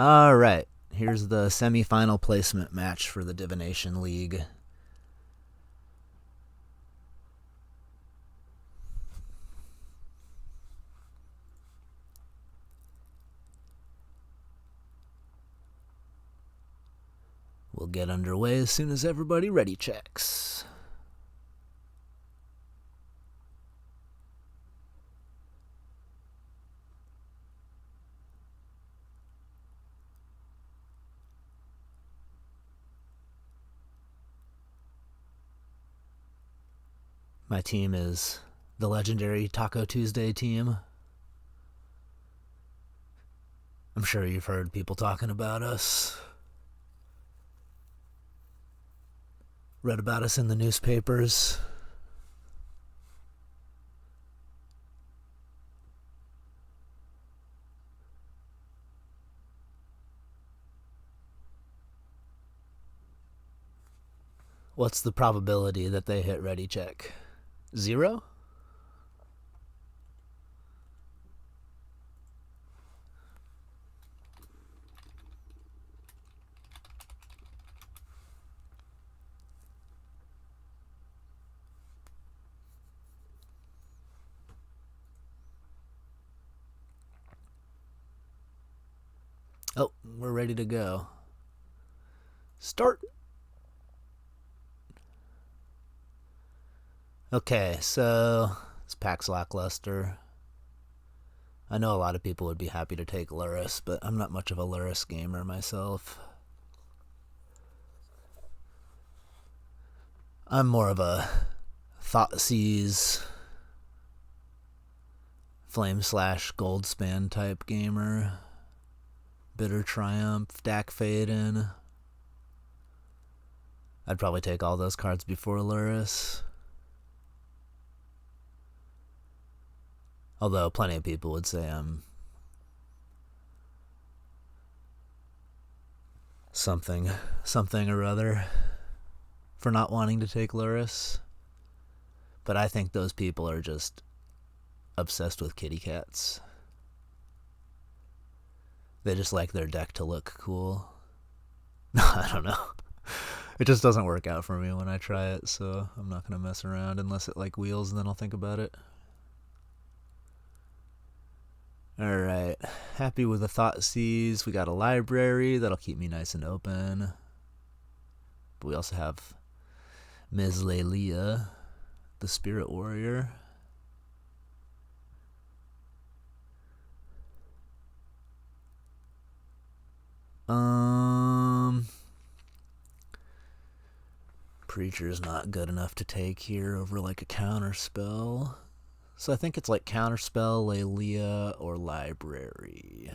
All right, here's the semifinal placement match for the Divination League. We'll get underway as soon as everybody ready checks. My team is the legendary Taco Tuesday team. I'm sure you've heard people talking about us. Read about us in the newspapers. What's the probability that they hit ready check? 0? Oh, we're ready to go. Start. Okay, so this pack's lackluster. I know a lot of people would be happy to take Luris, but I'm not much of a Luris gamer myself. I'm more of a Thoughtseize, Flame/Goldspan type gamer. Bitter Triumph, Dak Faden. I'd probably take all those cards before Luris. Although plenty of people would say I'm something or other for not wanting to take Luris. But I think those people are just obsessed with kitty cats. They just like their deck to look cool. I don't know. It just doesn't work out for me when I try it, so I'm not going to mess around unless it like wheels, and then I'll think about it. Alright, happy with the Thoughtseize. We got a library that'll keep me nice and open. But we also have Ms. Lelia, the Spirit Warrior. Preacher's not good enough to take here over like a counter spell. So I think it's like Counterspell, Lelia, or Library.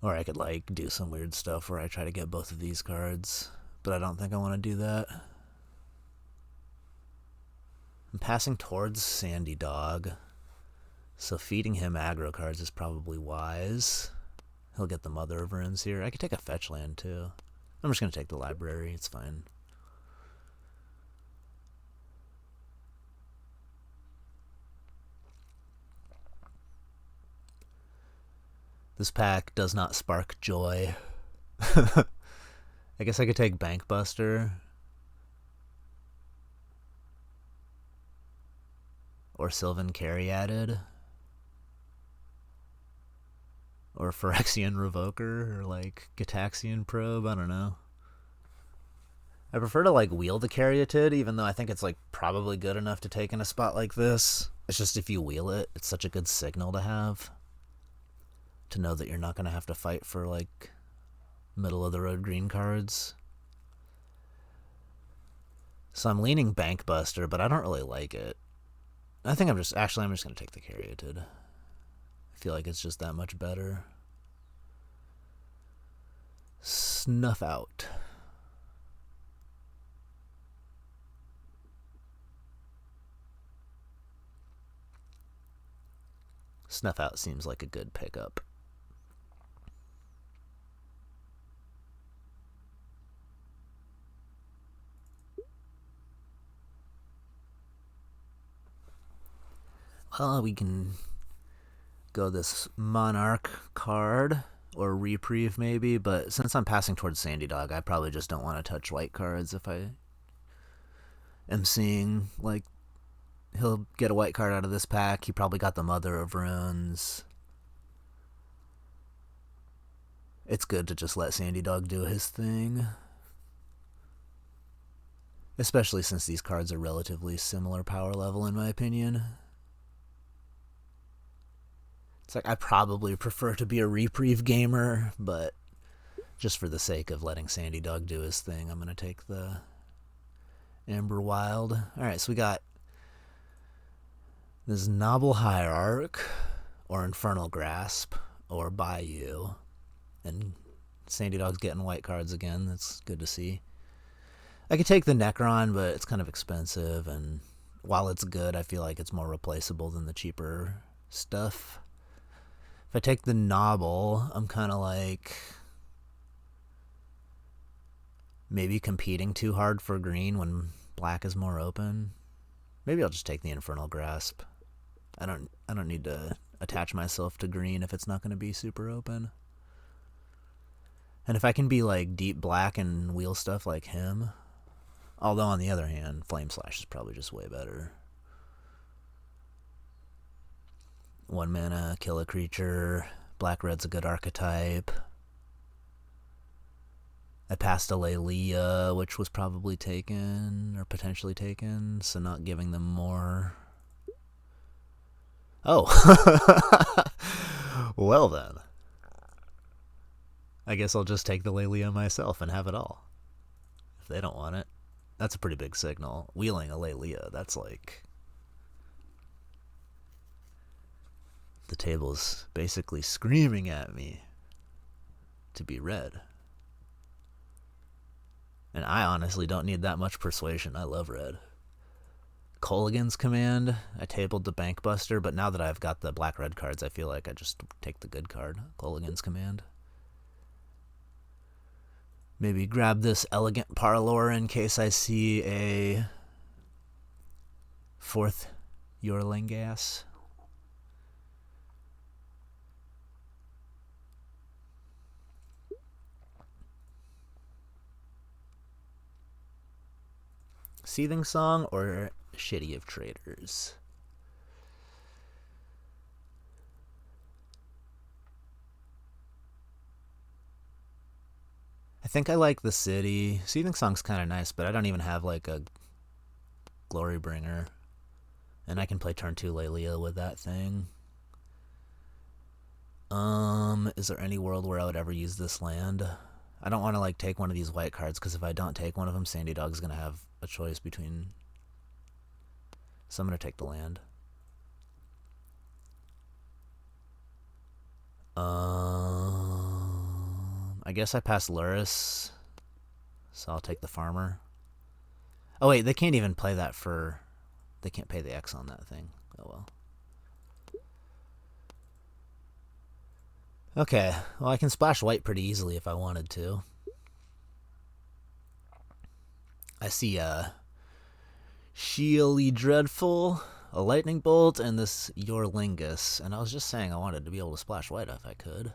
Or I could like do some weird stuff where I try to get both of these cards. But I don't think I want to do that. I'm passing towards Sandy Dog. So feeding him aggro cards is probably wise. He'll get the Mother of Runes here. I could take a fetch land too. I'm just going to take the Library. It's fine. This pack does not spark joy. I guess I could take Bankbuster. Or Sylvan Caryatid. Or Phyrexian Revoker. Or like Gitaxian Probe. I don't know. I prefer to like wheel the Caryatid, even though I think it's like probably good enough to take in a spot like this. It's just if you wheel it, it's such a good signal to have. To know that you're not going to have to fight for like middle of the road green cards. So I'm leaning Bankbuster, but I don't really like it. I think I'm just going to take the Caryatid. I feel like it's just that much better. Snuff Out. Snuff Out seems like a good pickup. Well, we can go this Monarch card, or Reprieve maybe, but since I'm passing towards Sandy Dog, I probably just don't want to touch white cards if I am seeing, like, he'll get a white card out of this pack. He probably got the Mother of Runes. It's good to just let Sandy Dog do his thing. Especially since these cards are relatively similar power level, in my opinion. It's like I probably prefer to be a Reprieve gamer, but just for the sake of letting Sandy Dog do his thing, I'm going to take the Amber Wild. Alright, so we got this Noble Hierarch, or Infernal Grasp, or Bayou. And Sandy Dog's getting white cards again. That's good to see. I could take the Necron, but it's kind of expensive, and while it's good, I feel like it's more replaceable than the cheaper stuff. If I take the Noble, I'm kind of like maybe competing too hard for green when black is more open. Maybe I'll just take the Infernal Grasp. I don't need to attach myself to green if it's not going to be super open. And if I can be like deep black and wheel stuff like him, although on the other hand, Flame Slash is probably just way better. 1 mana, kill a creature. Black-red's a good archetype. I passed a Lelia, which was probably taken, or potentially taken, so not giving them more. Oh! Well then. I guess I'll just take the Lelia myself and have it all. If they don't want it. That's a pretty big signal. Wheeling a Lelia, that's like... The table's basically screaming at me to be red. And I honestly don't need that much persuasion. I love red. Colligan's Command. I tabled the Bankbuster, but now that I've got the black-red cards, I feel like I just take the good card. Colligan's Command. Maybe grab this Elegant Parlor in case I see a 4th Yorlingas. Seething Song or Shitty of Traders? I think I like the city. Seething Song's kind of nice, but I don't even have like a Glorybringer. And I can play turn 2 Lelia with that thing. Is there any world where I would ever use this land? I don't want to like take one of these white cards, because if I don't take one of them, Sandy Dog's going to have a choice between... So I'm going to take the land. I guess I passed Luris, so I'll take the Farmer. Oh wait, they can't even play that for... They can't pay the X on that thing. Oh well. Okay, well I can splash white pretty easily if I wanted to. I see a Sheely Dreadful, a Lightning Bolt, and this Yorlingus, and I was just saying I wanted to be able to splash white if I could.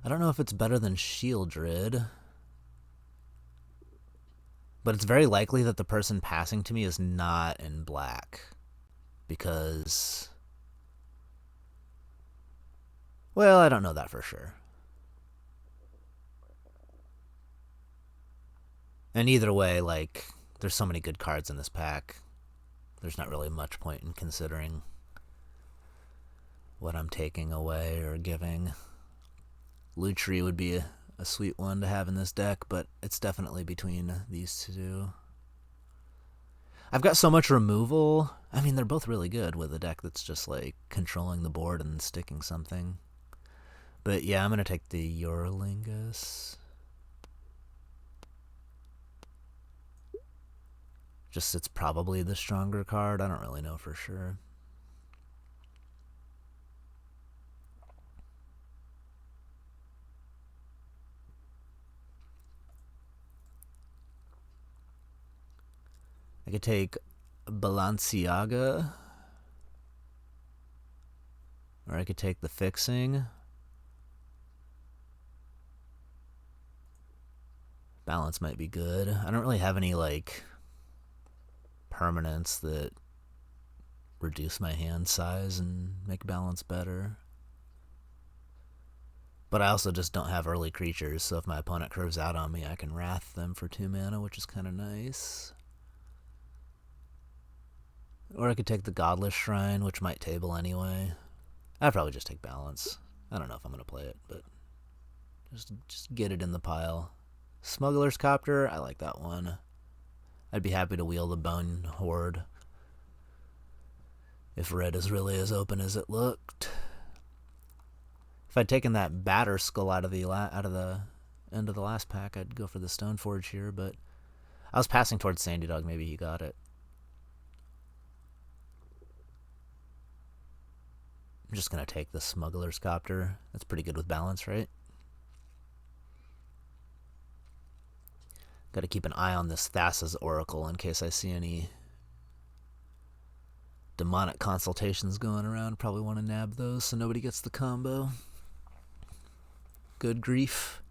I don't know if it's better than Shieldred, but it's very likely that the person passing to me is not in black, because... Well, I don't know that for sure. And either way, like, there's so many good cards in this pack, there's not really much point in considering what I'm taking away or giving. Lutri would be a sweet one to have in this deck, but it's definitely between these two. I've got so much removal. I mean, they're both really good with a deck that's just like controlling the board and sticking something. But yeah, I'm going to take the Yorlingus. Just it's probably the stronger card. I don't really know for sure. I could take Balenciaga. Or I could take the fixing. Balance might be good. I don't really have any, like, permanents that reduce my hand size and make balance better. But I also just don't have early creatures, so if my opponent curves out on me, I can Wrath them for 2 mana, which is kind of nice. Or I could take the Godless Shrine, which might table anyway. I'd probably just take balance. I don't know if I'm going to play it, but just get it in the pile. Smuggler's Copter, I like that one. I'd be happy to wheel the Bone Horde if red is really as open as it looked. If I'd taken that Batter Skull out of the end of the last pack, I'd go for the Stoneforge here, but I was passing towards Sandy Dog. Maybe he got it. I'm just going to take the Smuggler's Copter. That's pretty good with balance, right? Got to keep an eye on this Thassa's Oracle in case I see any demonic consultations going around. Probably want to nab those so nobody gets the combo. Good grief.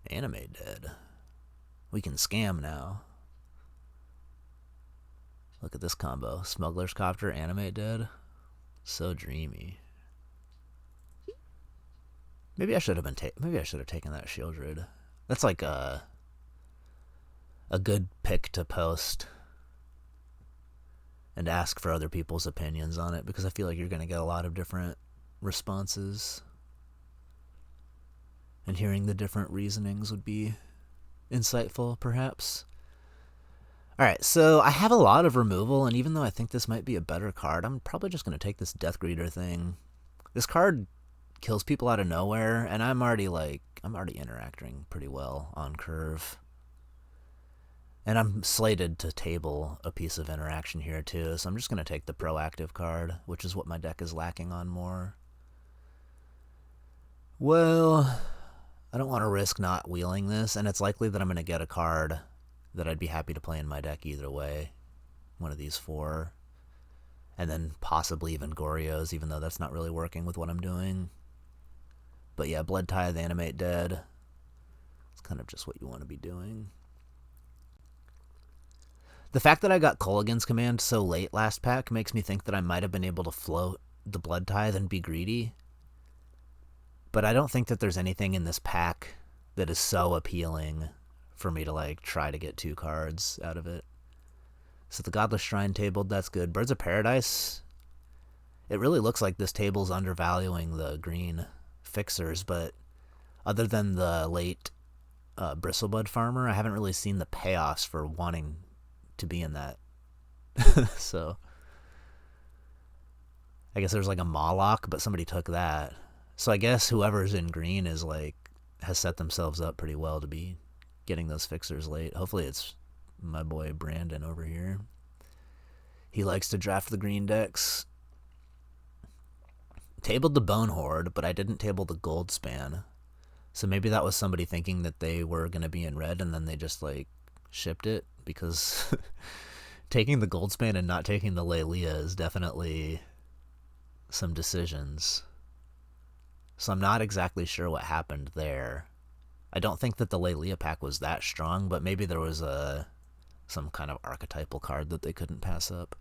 Animate dead. We can scam now. Look at this combo. Smuggler's Copter, Animate dead. So dreamy. Maybe I should have taken that Shieldred. That's like a good pick to post and ask for other people's opinions on it, because I feel like you're going to get a lot of different responses. And hearing the different reasonings would be insightful, perhaps. Alright, so I have a lot of removal, and even though I think this might be a better card, I'm probably just going to take this Death Greeter thing. This card kills people out of nowhere, and I'm already interacting pretty well on curve. And I'm slated to table a piece of interaction here too, so I'm just going to take the proactive card, which is what my deck is lacking on more. Well, I don't want to risk not wheeling this, and it's likely that I'm going to get a card that I'd be happy to play in my deck either way. One of these 4. And then possibly even Goryo's, even though that's not really working with what I'm doing. But yeah, Blood Tithe, Animate Dead. It's kind of just what you want to be doing. The fact that I got Kolaghan's Command so late last pack makes me think that I might have been able to float the Blood Tithe and be greedy. But I don't think that there's anything in this pack that is so appealing for me to like try to get 2 cards out of it. So the Godless Shrine tabled, that's good. Birds of Paradise, it really looks like this table's undervaluing the green fixers, but other than the late Bristlebud Farmer, I haven't really seen the payoffs for wanting to be in that. So I guess there's like a Moloch, but somebody took that. So I guess whoever's in green is like has set themselves up pretty well to be getting those fixers late. Hopefully it's my boy Brandon over here. He likes to draft the green decks. Tabled the Bone Horde, but I didn't table the Gold Span. So maybe that was somebody thinking that they were going to be in red and then they just like shipped it, because taking the Gold Span and not taking the Lelia is definitely some decisions. So I'm not exactly sure what happened there. I don't think that the Lelia pack was that strong, but maybe there was some kind of archetypal card that they couldn't pass up.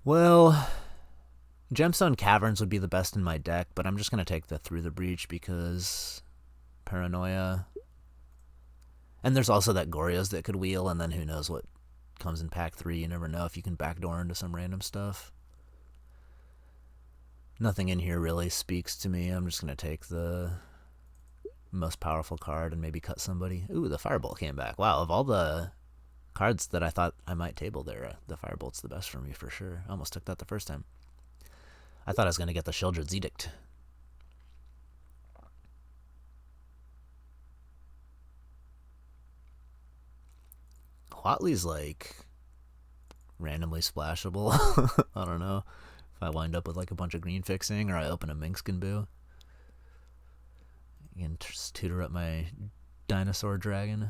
Well, Gemstone Caverns would be the best in my deck, but I'm just going to take the Through the Breach because Paranoia. And there's also that Goryo's that could wheel, and then who knows what comes in pack 3. You never know if you can backdoor into some random stuff. Nothing in here really speaks to me. I'm just going to take the most powerful card and maybe cut somebody. Ooh, the Firebolt came back. Wow, of all the cards that I thought I might table there, the Firebolt's the best for me for sure. I almost took that the first time. I thought I was going to get the Sheoldred's Edict. Huatley's like randomly splashable. I don't know if I wind up with like a bunch of green fixing or I open a Minkskin Boo. and tutor up my dinosaur dragon.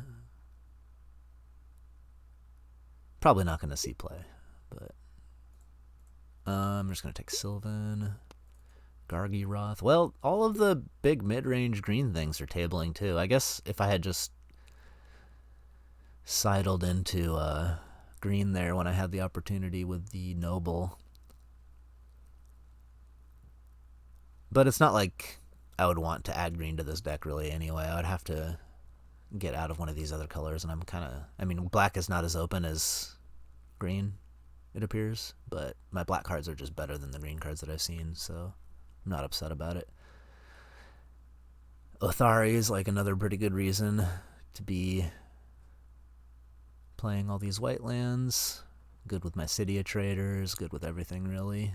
Probably not going to see play, but I'm just going to take Sylvan, Gargiroth. Well, all of the big mid-range green things are tabling too. I guess if I had just sidled into green there when I had the opportunity with the Noble. But it's not like I would want to add green to this deck really anyway. I would have to get out of one of these other colors, and I'm kind of... I mean, black is not as open as green, it appears, but my black cards are just better than the green cards that I've seen, so I'm not upset about it. Othari is like another pretty good reason to be playing all these white lands. Good with my Cydia traders, good with everything really.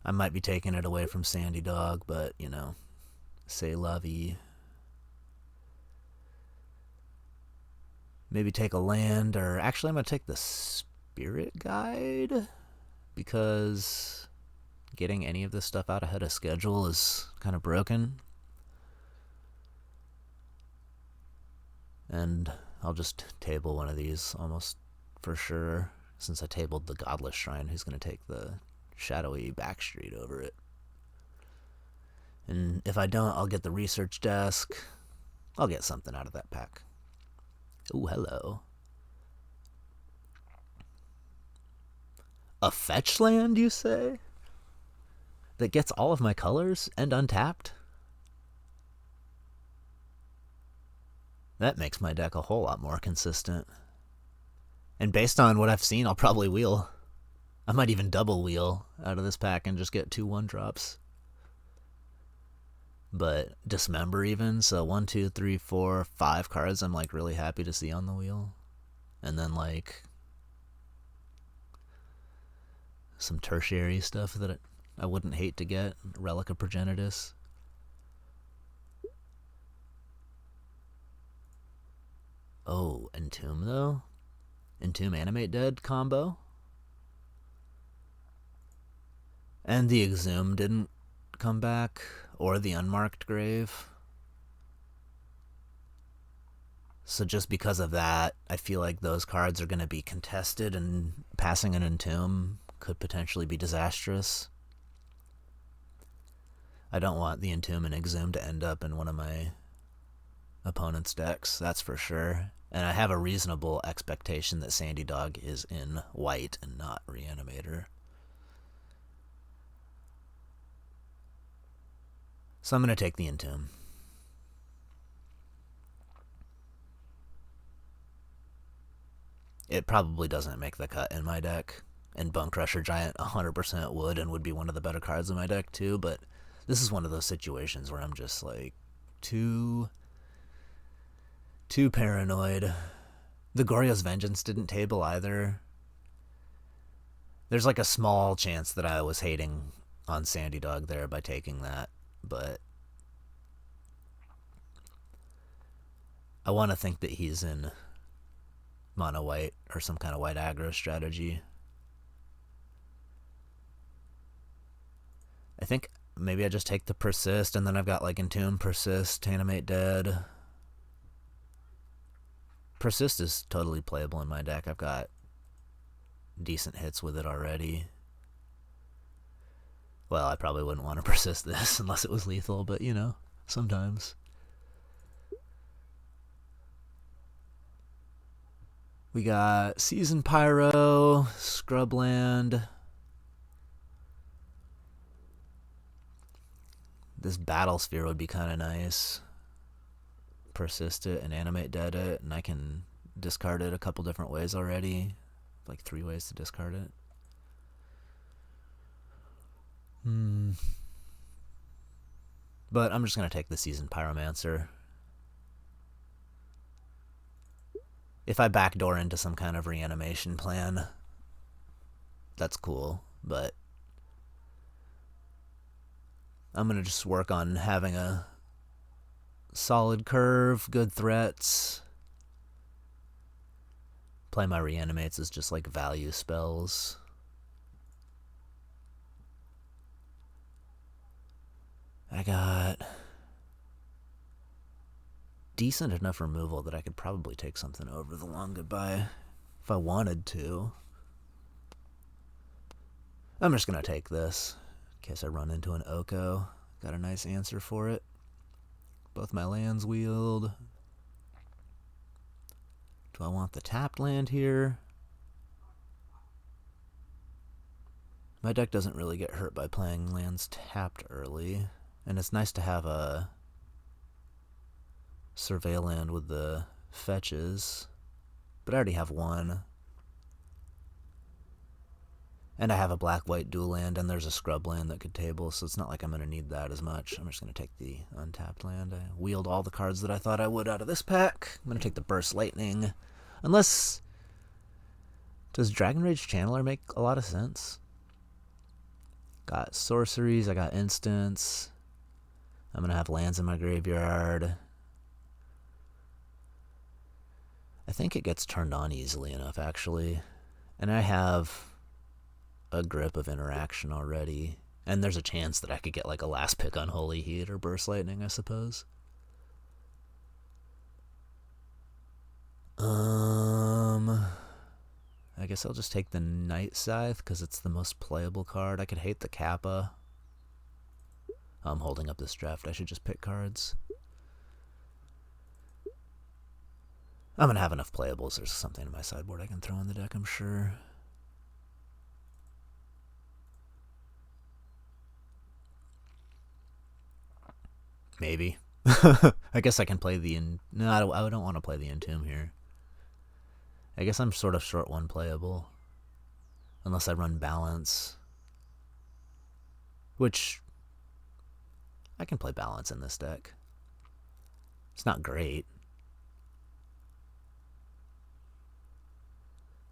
I might be taking it away from Sandy Dog, but, you know, c'est la vie. Maybe take a land, or actually I'm going to take the Spirit Guide, because getting any of this stuff out ahead of schedule is kind of broken. And I'll just table one of these almost for sure, since I tabled the Godless Shrine, who's going to take the shadowy Backstreet over it. And if I don't, I'll get the Research Desk. I'll get something out of that pack. Ooh, hello. A fetch land, you say? That gets all of my colors and untapped? That makes my deck a whole lot more consistent. And based on what I've seen, I'll probably wheel. I might even double wheel out of this pack and just get 2 1-drops. But Dismember even, so 1, 2, 3, 4, 5 cards I'm like really happy to see on the wheel. And then like some tertiary stuff that I wouldn't hate to get. Relic of Progenitus. Oh, Entomb though? Entomb Animate Dead combo? And the Exhume didn't come back, or the Unmarked Grave. So just because of that, I feel like those cards are going to be contested, and passing an Entomb could potentially be disastrous. I don't want the Entomb and Exhume to end up in one of my opponent's decks, that's for sure. And I have a reasonable expectation that Sandy Dog is in white and not Reanimator. So I'm going to take the Entomb. It probably doesn't make the cut in my deck. And Bone Crusher Giant 100% would, and would be one of the better cards in my deck too, but this is one of those situations where I'm just like too paranoid. The Goryo's Vengeance didn't table either. There's like a small chance that I was hating on Sandy Dog there by taking that, but I want to think that he's in mono white or some kind of white aggro strategy. I think maybe I just take the Persist, and then I've got like Entomb, Persist, Animate Dead. Persist is totally playable in my deck. I've got decent hits with it already. Well, I probably wouldn't want to persist this unless it was lethal, but you know, sometimes. We got Season Pyro, Scrubland. This Battle Sphere would be kind of nice. Persist it and Animate Dead it, and I can discard it a couple different ways already. Like 3 ways to discard it. But I'm just going to take the Seasoned Pyromancer. If I backdoor into some kind of reanimation plan, that's cool, but I'm going to just work on having a solid curve, good threats. Play my reanimates as just like value spells. I got decent enough removal that I could probably take something over the long goodbye if I wanted to. I'm just going to take this in case I run into an Oko. Got a nice answer for it. Both my lands wheeled. Do I want the tapped land here? My deck doesn't really get hurt by playing lands tapped early, and it's nice to have a survey land with the fetches, but I already have one. And I have a black-white dual land, and there's a scrub land that could table, so it's not like I'm going to need that as much. I'm just going to take the untapped land. I wheeled all the cards that I thought I would out of this pack. I'm going to take the Burst Lightning. Unless... Does Dragon Rage Channeler make a lot of sense? Got sorceries, I got instants. I'm going to have lands in my graveyard. I think it gets turned on easily enough, actually. And I have a grip of interaction already. And there's a chance that I could get like a last pick on Holy Heat or Burst Lightning, I suppose. I guess I'll just take the Night Scythe because it's the most playable card. I could hate the Kappa. I'm holding up this draft. I should just pick cards. I'm going to have enough playables. There's something in my sideboard I can throw in the deck, I'm sure. Maybe. I guess I can play the... No, I don't want to play the Entomb here. I guess I'm sort of short one playable. Unless I run Balance. Which... I can play Balance in this deck. It's not great.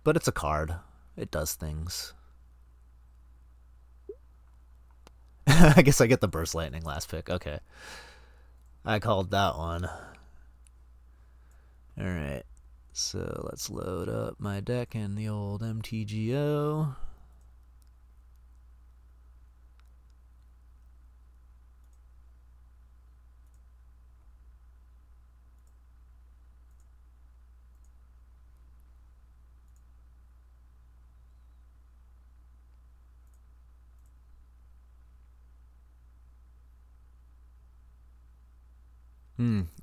But it's a card. It does things. I guess I get the Burst Lightning last pick. Okay. I called that one. Alright. So let's load up my deck in the old MTGO.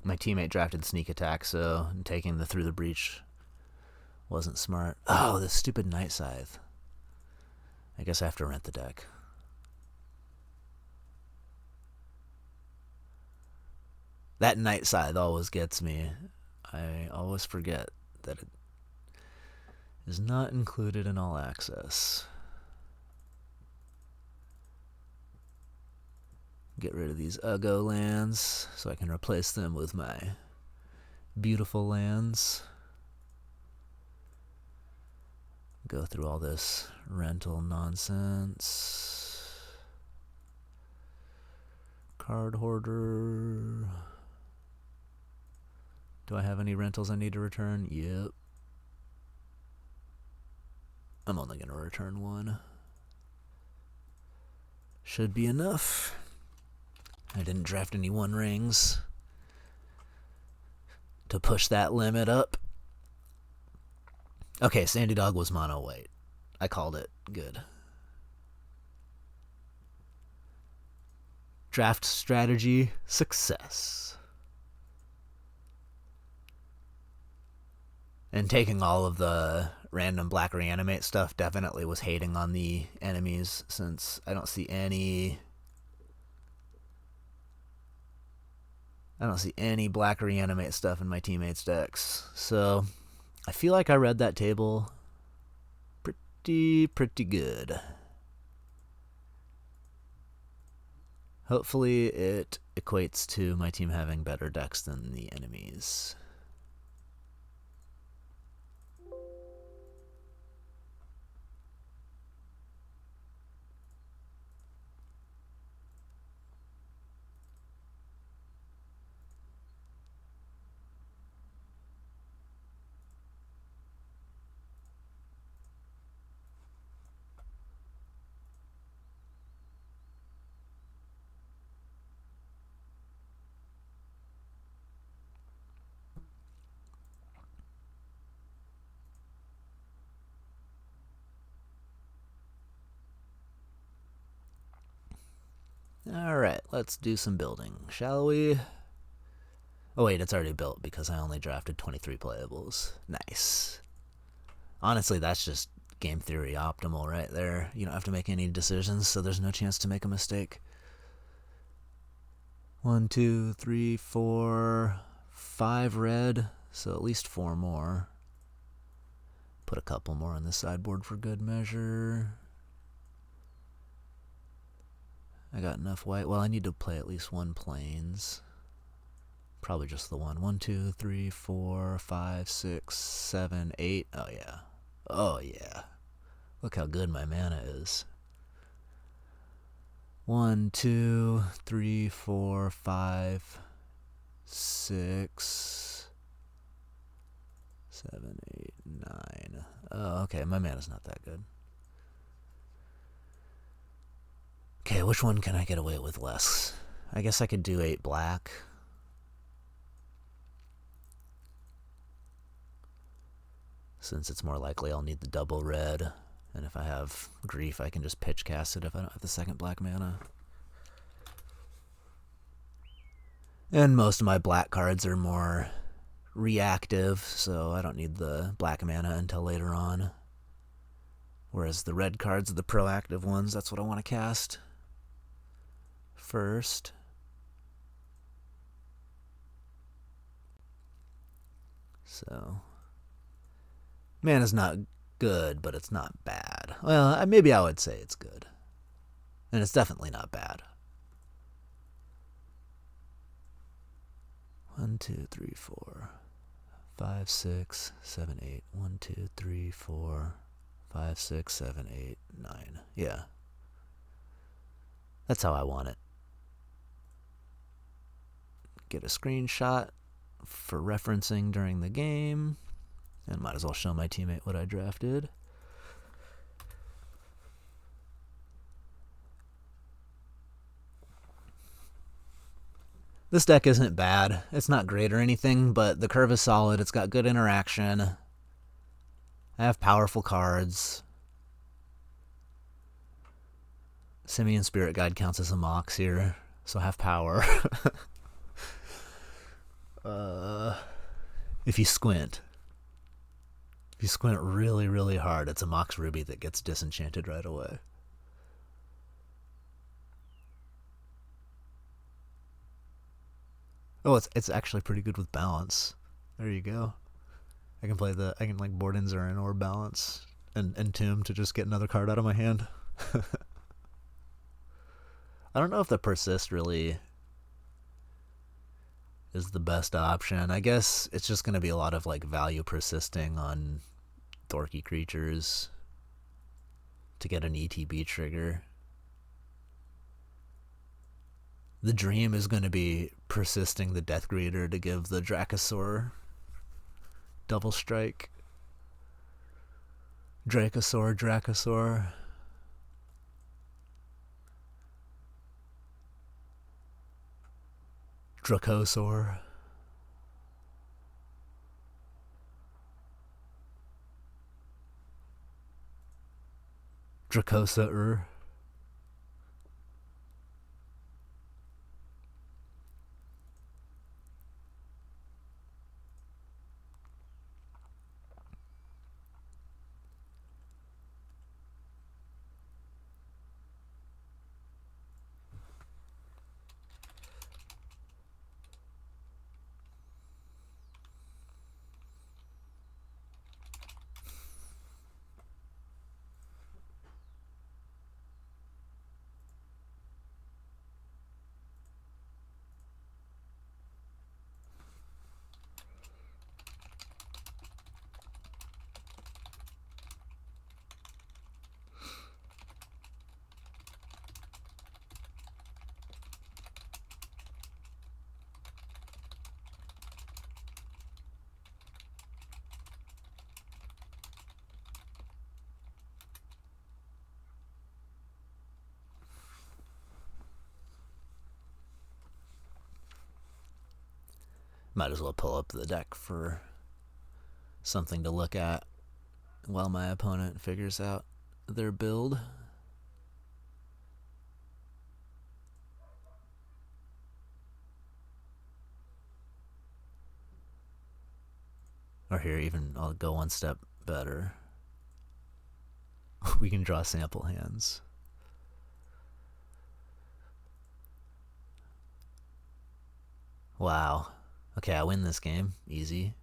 My teammate drafted Sneak Attack, so taking the Through the Breach wasn't smart. Oh, this stupid Night Scythe. I guess I have to rent the deck. That Night Scythe always gets me. I always forget that it is not included in All Access. Get rid of these Uggo lands so I can replace them with my beautiful lands. Go through all this rental nonsense. Card hoarder. Do I have any rentals I need to return? Yep. I'm only going to return one. Should be enough. I didn't draft any One Rings to push that limit up. Okay, Sandy Dog was mono white. I called it. Good. Draft strategy success. And taking all of the random black reanimate stuff definitely was hating on the enemies, since I don't see any black reanimate stuff in my teammates' decks. So I feel like I read that table pretty good. Hopefully it equates to my team having better decks than the enemies. Alright, let's do some building, shall we? Oh wait, it's already built because I only drafted 23 playables. Nice. Honestly, that's just game theory optimal right there. You don't have to make any decisions, so there's no chance to make a mistake. 1, 2, 3, 4, 5 red, so at least 4 more. Put a couple more on the sideboard for good measure. I got enough white. Well, I need to play at least 1 plains. Probably just the one. 1, 2, 3, 4, 5, 6, 7, 8. Oh, yeah. Oh, yeah. Look how good my mana is. 1, 2, 3, 4, 5, 6, 7, 8, 9. Oh, okay. My mana's not that good. Okay, which one can I get away with less? I guess I could do 8 black. Since it's more likely I'll need the double red. And if I have grief, I can just pitch cast it if I don't have the second black mana. And most of my black cards are more reactive, so I don't need the black mana until later on. Whereas the red cards are the proactive ones. That's what I want to cast first. So, mana's not good, but it's not bad. Well, maybe I would say it's good. And it's definitely not bad. 1, 2, 3, 4, 5, 6, 7, 8. 1, 2, 3, 4, 5, 6, 7, 8, 9. Yeah. That's how I want it. Get a screenshot for referencing during the game. And might as well show my teammate what I drafted. This deck isn't bad. It's not great or anything, but the curve is solid. It's got good interaction. I have powerful cards. Simian Spirit Guide counts as a mox here, so I have power. If you squint. If you squint really, really hard, it's a Mox Ruby that gets disenchanted right away. Oh, it's actually pretty good with balance. There you go. I can like board in Zurin or balance and Tomb to just get another card out of my hand. I don't know if the persist really is the best option. I guess it's just going to be a lot of like value persisting on dorky creatures to get an ETB trigger. The dream is going to be persisting the Death Greeter to give the Dracosaur double strike. Dracosaur. Dracosaur. Dracosa-er. Might as well pull up the deck for something to look at while my opponent figures out their build. Or here, even I'll go one step better. We can draw sample hands. Wow. Okay, I win this game. Easy.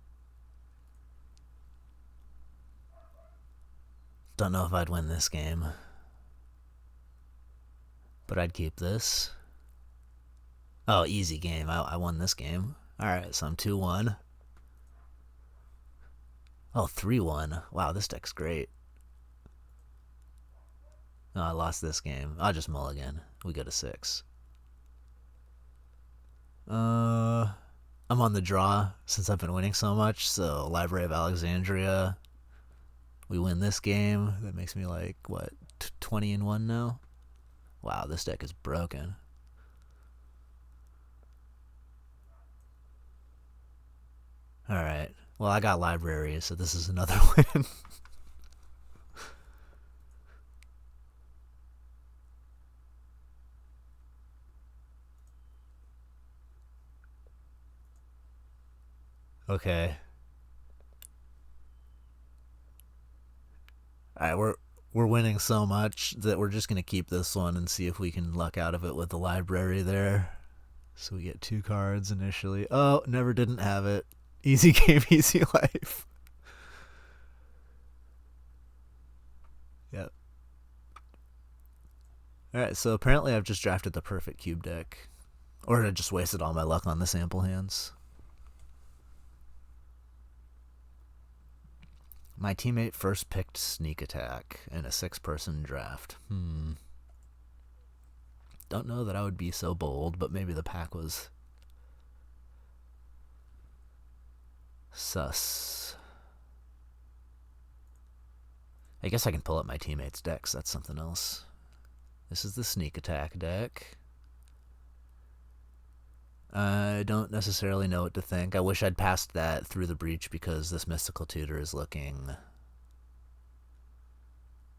Don't know if I'd win this game. But I'd keep this. Oh, easy game. I won this game. Alright, so I'm 2-1. Oh, 3-1. Wow, this deck's great. Oh, I lost this game. I'll just mulligan. We go to 6. I'm on the draw since I've been winning so much, so Library of Alexandria. We win this game. That makes me like, what, 20-1 now? Wow, this deck is broken. Alright. Well, I got library, so this is another win. Okay. Alright, we're winning so much that we're just gonna keep this one and see if we can luck out of it with the library there. So we get 2 cards initially. Oh, never didn't have it. Easy game, easy life. Yep. Alright, so apparently I've just drafted the perfect cube deck. Or I just wasted all my luck on the sample hands. My teammate first picked Sneak Attack in a 6-person draft. Don't know that I would be so bold, but maybe the pack was sus. I guess I can pull up my teammates' decks. That's something else. This is the Sneak Attack deck. I don't necessarily know what to think. I wish I'd passed that through the breach because this Mystical Tutor is looking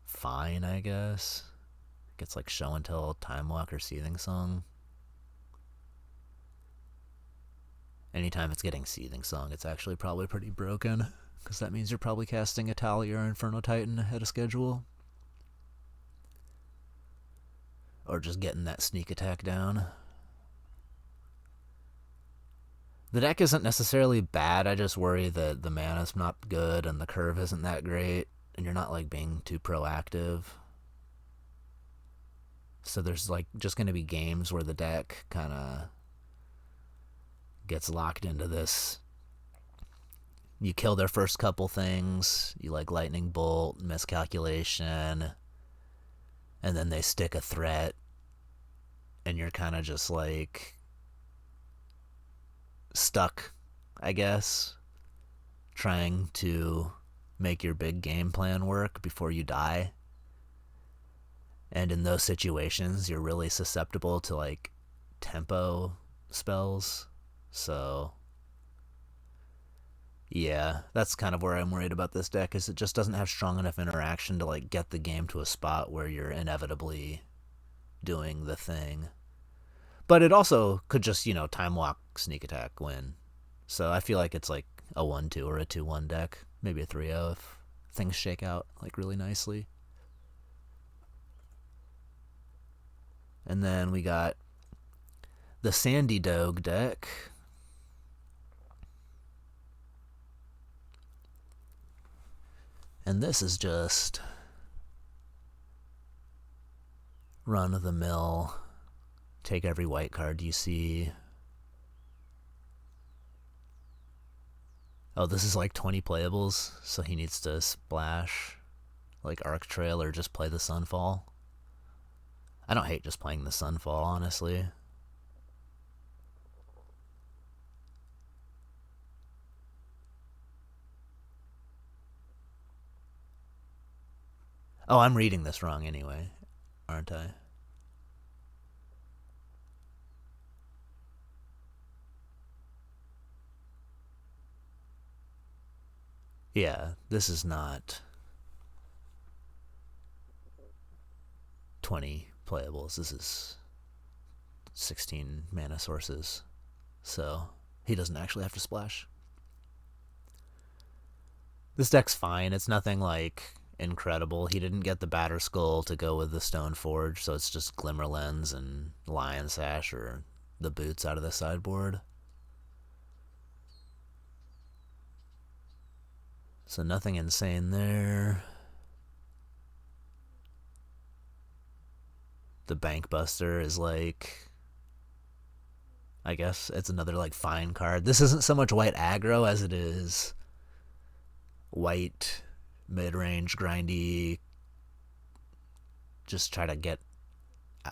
fine, I guess. Gets like Show and Tell, Time Walk, or Seething Song. Anytime it's getting Seething Song, it's actually probably pretty broken, because that means you're probably casting Italia or Inferno Titan ahead of schedule. Or just getting that Sneak Attack down. The deck isn't necessarily bad, I just worry that the mana's not good and the curve isn't that great, and you're not like being too proactive. So there's like just going to be games where the deck kind of gets locked into this. You kill their first couple things, you like Lightning Bolt, Miscalculation, and then they stick a threat, and you're kind of just like stuck, I guess, trying to make your big game plan work before you die. And in those situations, you're really susceptible to like tempo spells. So yeah, that's kind of where I'm worried about this deck, is it just doesn't have strong enough interaction to like get the game to a spot where you're inevitably doing the thing. But it also could just, Time Walk, Sneak Attack, win. So I feel like it's like a 1-2 or a 2-1 deck. Maybe a 3-0 if things shake out like really nicely. And then we got the Sandy Dogue deck. And this is just run-of-the-mill. Take every white card you see. Oh, this is like 20 playables, so he needs to splash like Arc Trail or just play the Sunfall. I don't hate just playing the Sunfall, honestly. Oh, I'm reading this wrong anyway, aren't I? Yeah, this is not 20 playables. This is 16 mana sources. So he doesn't actually have to splash. This deck's fine. It's nothing like incredible. He didn't get the Batter Skull to go with the Stone Forge, so it's just Glimmer Lens and Lion Sash or the boots out of the sideboard. So nothing insane there. The Bank Buster is like, I guess it's another like fine card. This isn't so much white aggro as it is white mid-range grindy. Just try to get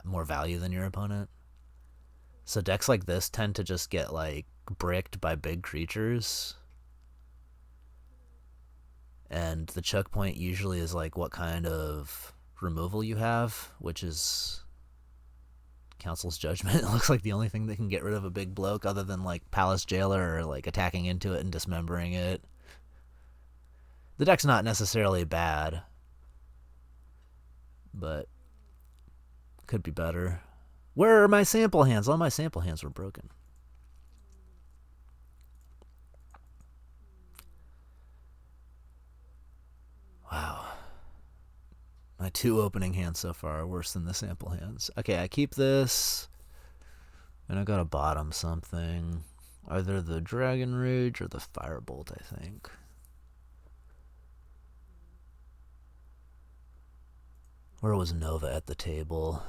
more value than your opponent. So decks like this tend to just get like bricked by big creatures. And the choke point usually is like what kind of removal you have, which is Council's Judgment. It looks like the only thing that can get rid of a big bloke other than like Palace Jailer or like attacking into it and dismembering it. The deck's not necessarily bad, but could be better. Where are my sample hands? All my sample hands were broken. Wow. My 2 opening hands so far are worse than the sample hands. Okay, I keep this. And I gotta bottom something. Either the Dragon Rage or the Firebolt, I think. Where was Nova at the table?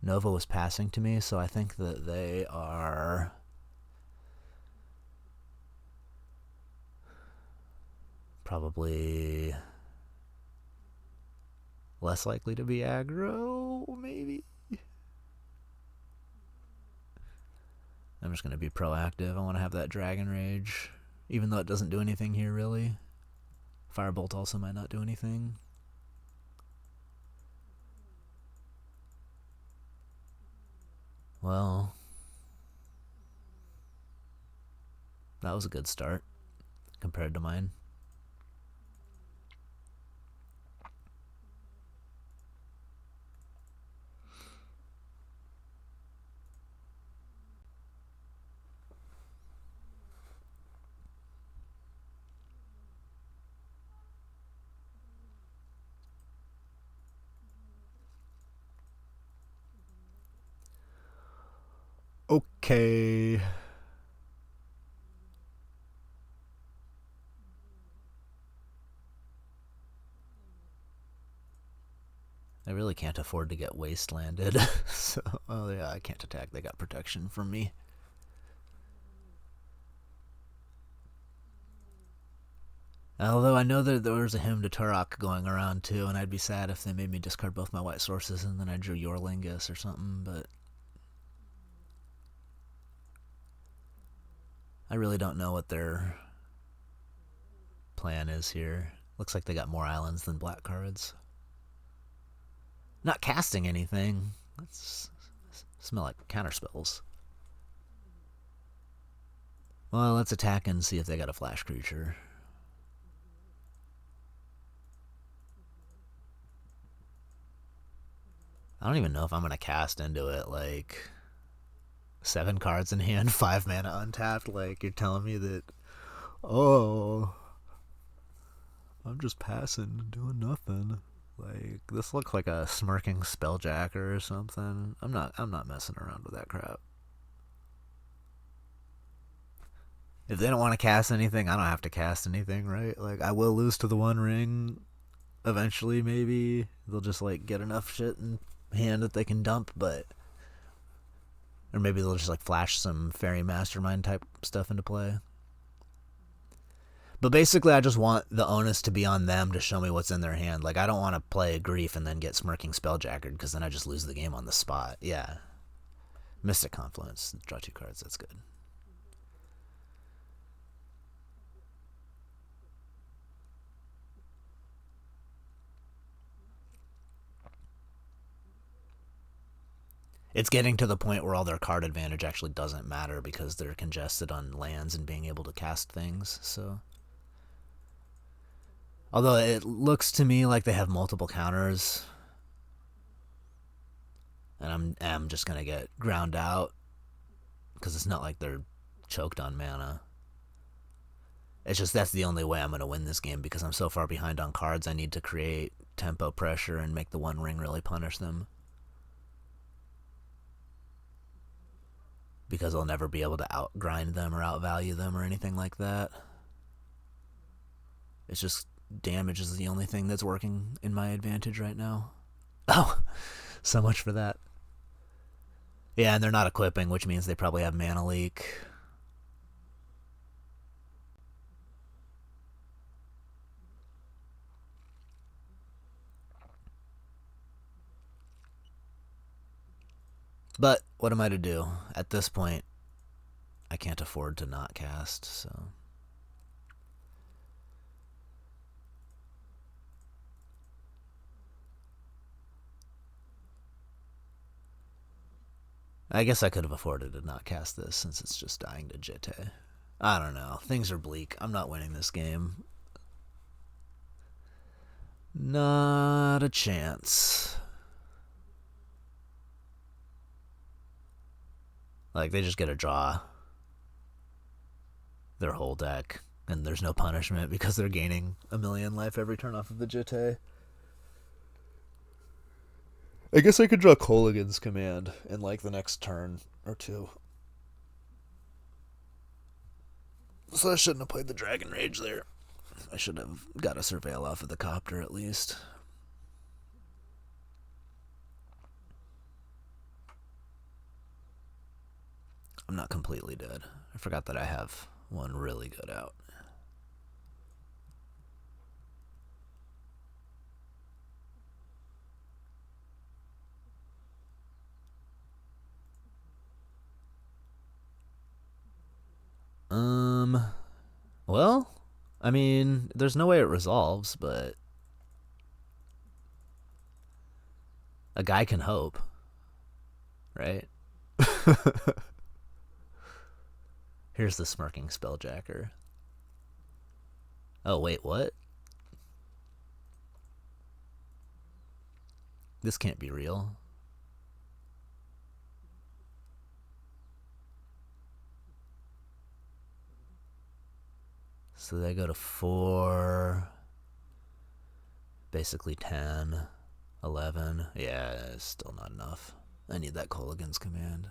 Nova was passing to me, so I think that they are probably less likely to be aggro, maybe? I'm just going to be proactive. I want to have that Dragon Rage, even though it doesn't do anything here, really. Firebolt also might not do anything. Well, that was a good start compared to mine. Okay. I really can't afford to get wastelanded. So, oh yeah, I can't attack. They got protection from me. Although I know that there was a Hymn to Turok going around too, and I'd be sad if they made me discard both my white sources and then I drew Yorlingus or something, but I really don't know what their plan is here. Looks like they got more islands than black cards. Not casting anything. That's smell like counterspells. Well, let's attack and see if they got a flash creature. I don't even know if I'm going to cast into it, like 7 cards in hand, 5 mana untapped. Like, you're telling me that, oh, I'm just passing, doing nothing. Like, this looks like a smirking spelljacker or something. I'm not messing around with that crap. If they don't want to cast anything, I don't have to cast anything, right? Like, I will lose to the One Ring eventually, maybe. They'll just, like, get enough shit in hand that they can dump, but... Or maybe they'll just, like, flash some Fairy Mastermind type stuff into play. But basically, I just want the onus to be on them to show me what's in their hand. Like, I don't want to play Grief and then get Smirking Spelljackered, because then I just lose the game on the spot. Yeah. Mystic Confluence. Draw 2 cards. That's good. It's getting to the point where all their card advantage actually doesn't matter because they're congested on lands and being able to cast things, so... Although it looks to me like they have multiple counters. And I'm just going to get ground out. Because it's not like they're choked on mana. It's just that's the only way I'm going to win this game because I'm so far behind on cards. I need to create tempo pressure and make the One Ring really punish them. Because I'll never be able to outgrind them or outvalue them or anything like that. It's just damage is the only thing that's working in my advantage right now. Oh, so much for that. Yeah, and they're not equipping, which means they probably have mana leak. But what am I to do? At this point, I can't afford to not cast, so. I guess I could have afforded to not cast this since it's just dying to Jitte. I don't know. Things are bleak. I'm not winning this game. Not a chance. Like, they just get a draw their whole deck, and there's no punishment because they're gaining a million life every turn off of the Jitte. I guess I could draw Kolaghan's Command in, like, the next turn or two. So I shouldn't have played the Dragon Rage there. I should have got a Surveil off of the Copter at least. I'm not completely dead. I forgot that I have one really good out. Well, I mean, there's no way it resolves, but a guy can hope, right? Here's the smirking spelljacker. Oh, wait, what? This can't be real. So they go to 4, basically 10, 11. Yeah, it's still not enough. I need that Kolaghan's Command.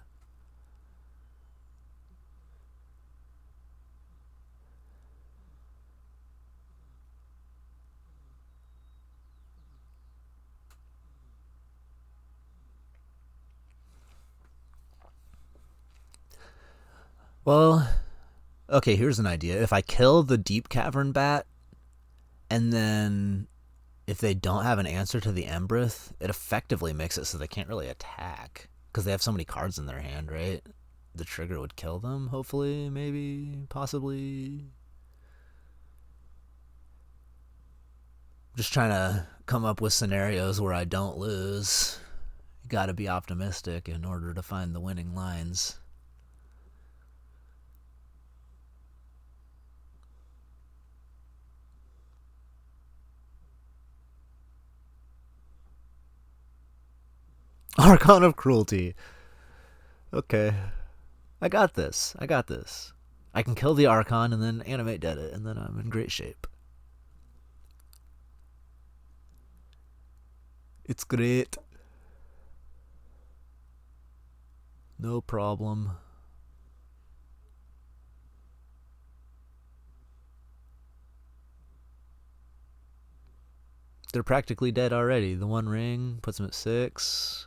Well, okay, here's an idea. If I kill the Deep Cavern Bat, and then if they don't have an answer to the Embrith, it effectively makes it so they can't really attack. Because they have so many cards in their hand, right? The trigger would kill them, hopefully, maybe, possibly. Just trying to come up with scenarios where I don't lose. You gotta be optimistic in order to find the winning lines. Archon of Cruelty. Okay. I got this. I got this. I can kill the Archon and then animate dead it, and then I'm in great shape. It's great. No problem. They're practically dead already. The One Ring puts them at 6.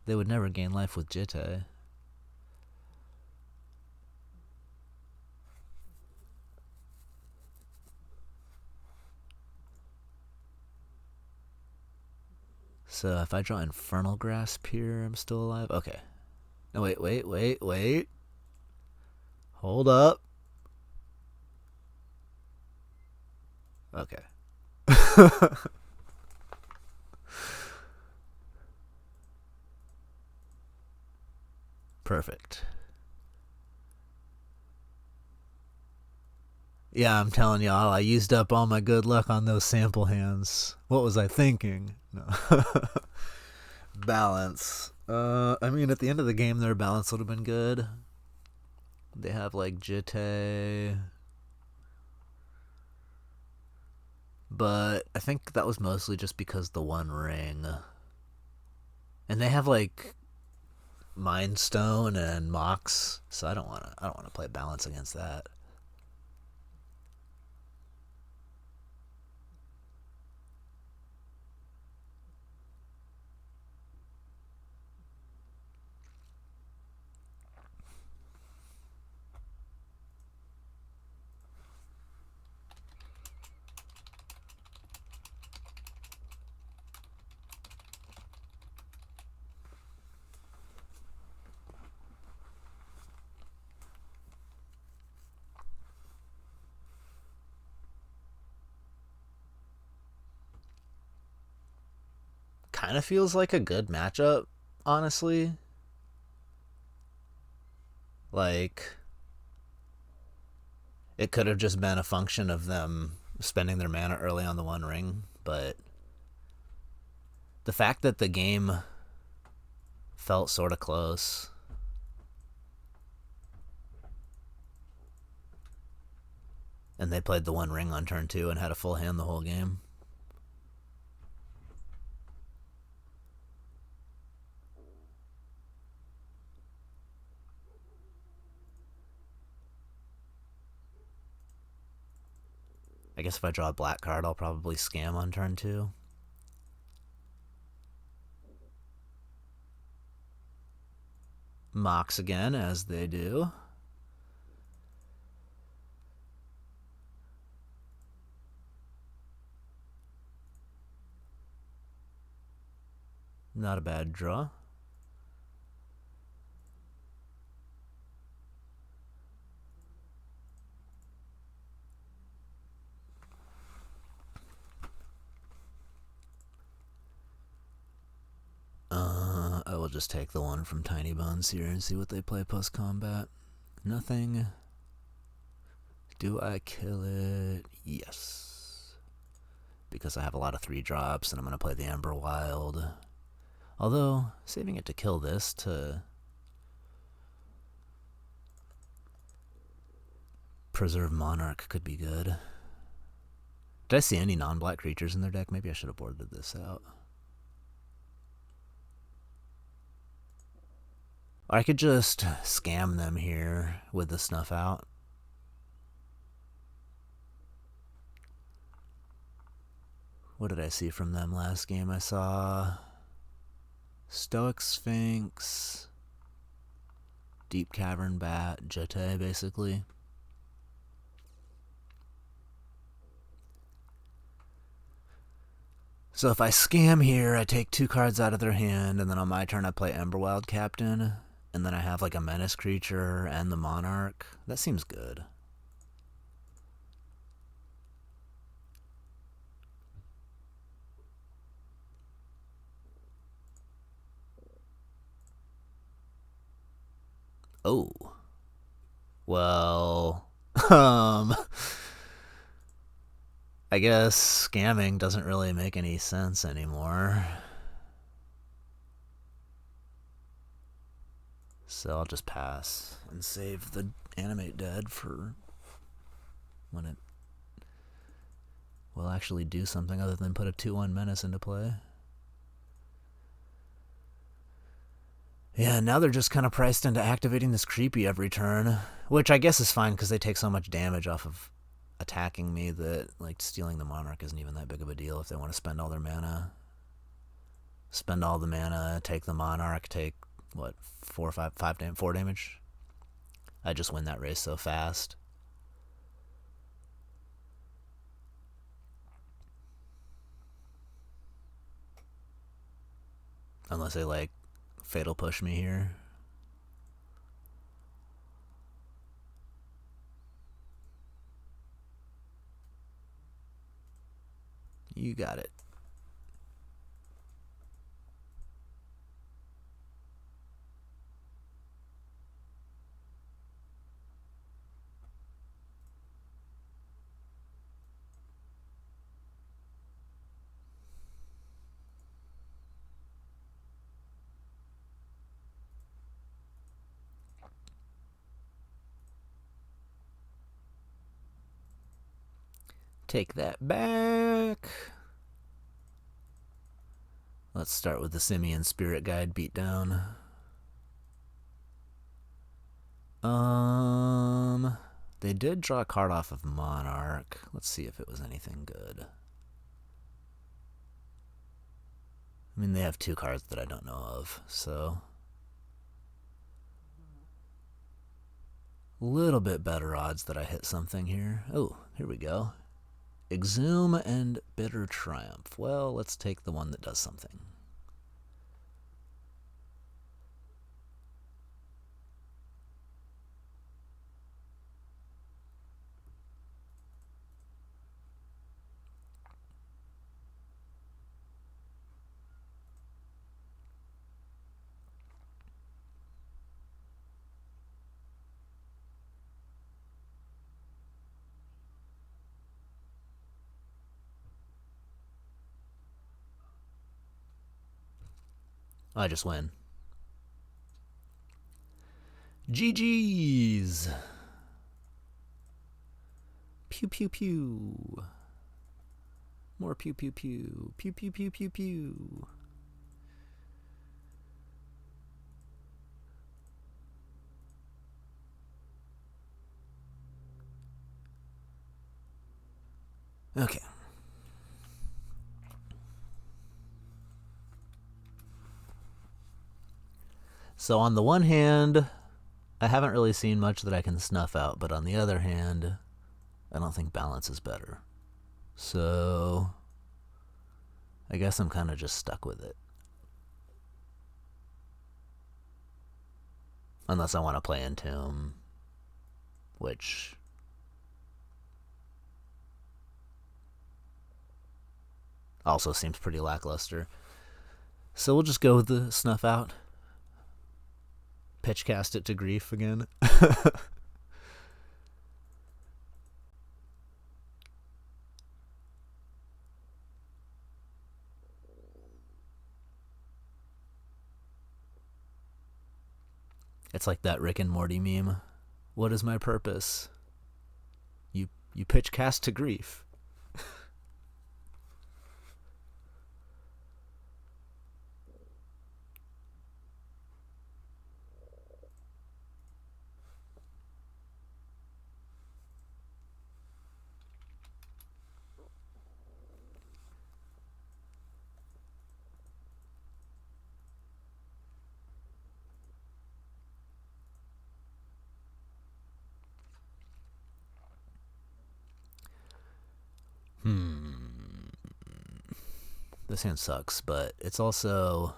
They would never gain life with Jitte. So if I draw Infernal Grasp here, I'm still alive? Okay. No, wait. Hold up. Okay. Perfect. Yeah, I'm telling y'all, I used up all my good luck on those sample hands. What was I thinking? No. Balance. I mean, at the end of the game, their balance would have been good. They have, like, Jitte. but I think that was mostly just because the One Ring. And they have like Mind Stone and Mox, so I don't want to play balance against that. Kind of feels like a good matchup, honestly. Like, it could have just been a function of them spending their mana early on the One Ring, but the fact that the game felt sort of close. And they played the One Ring on turn 2 and had a full hand the whole game. I guess if I draw a black card, I'll probably scam on turn 2. Mox again, as they do. Not a bad draw. I will just take the one from Tiny Bones here and see what they play post combat. Nothing. Do I kill it? Yes. Because I have a lot of 3-drops and I'm going to play the Ember Wild. Although, saving it to kill this to preserve Monarch could be good. Did I see any non-black creatures in their deck? Maybe I should have boarded this out. Or I could just scam them here with the Snuff out. What did I see from them last game? I saw Stoic Sphinx, Deep Cavern Bat, Jete, basically. So if I scam here, I take 2 cards out of their hand, and then on my turn I play Emberwild Captain, and then I have like a Menace creature and the Monarch. That seems good. Oh. Well, I guess scamming doesn't really make any sense anymore. So I'll just pass and save the Animate Dead for when it will actually do something other than put a 2-1 Menace into play. Yeah, now they're just kind of priced into activating this creepy every turn, which I guess is fine because they take so much damage off of attacking me that like stealing the Monarch isn't even that big of a deal if they want to spend all their mana. Spend all the mana, take the Monarch, take what, 4 damage. I just win that race so fast. Unless they like fatal push me here. You got it. Take that back. Let's start with the Simian Spirit Guide beatdown. They did draw a card off of Monarch. Let's see if it was anything good. I mean, they have 2 cards that I don't know of, so a little bit better odds that I hit something here. Oh, here we go. Exhume and Bitter Triumph. Well, let's take the one that does something. I just win. GG's. Pew pew pew. More pew pew pew. Pew pew pew pew pew. Okay. So on the one hand, I haven't really seen much that I can snuff out, but on the other hand, I don't think balance is better. So I guess I'm kind of just stuck with it. Unless I want to play Entomb, which also seems pretty lackluster. So we'll just go with the snuff out. Pitchcast it to grief again. It's like that Rick and Morty meme. What is my purpose? You pitchcast to grief. This hand sucks, but it's also...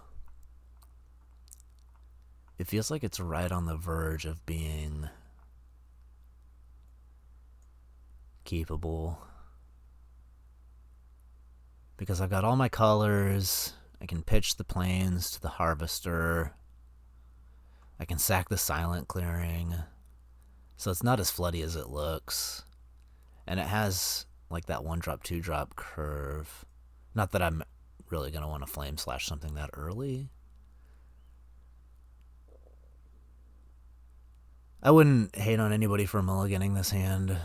It feels like it's right on the verge of being keepable. Because I've got all my colors. I can pitch the plains to the Harvester. I can sack the Silent Clearing. So it's not as floody as it looks. And it has like that 1-drop, 2-drop curve. Not that I'm really going to want to Flame Slash something that early. I wouldn't hate on anybody for mulliganing this hand,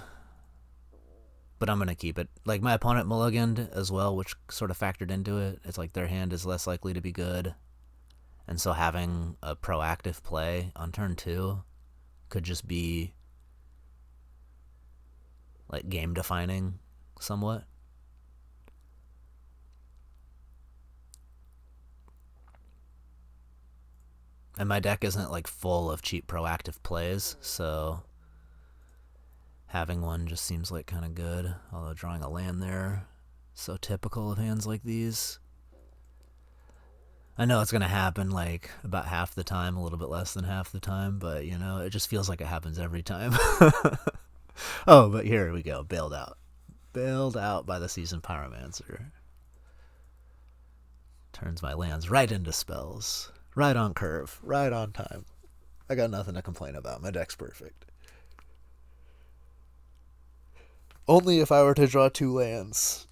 but I'm going to keep it. Like, my opponent mulliganed as well, which sort of factored into it. It's like their hand is less likely to be good, and so having a proactive play on turn 2 could just be like game defining somewhat. And my deck isn't like full of cheap proactive plays, so having one just seems like kind of good. Although drawing a land there, so typical of hands like these. I know it's going to happen like about half the time, a little bit less than half the time, but you know, it just feels like it happens every time. Oh, but here we go, bailed out. Bailed out by the Seasoned Pyromancer. Turns my lands right into spells. Right on curve, right on time. I got nothing to complain about. My deck's perfect. Only if I were to draw 2 lands.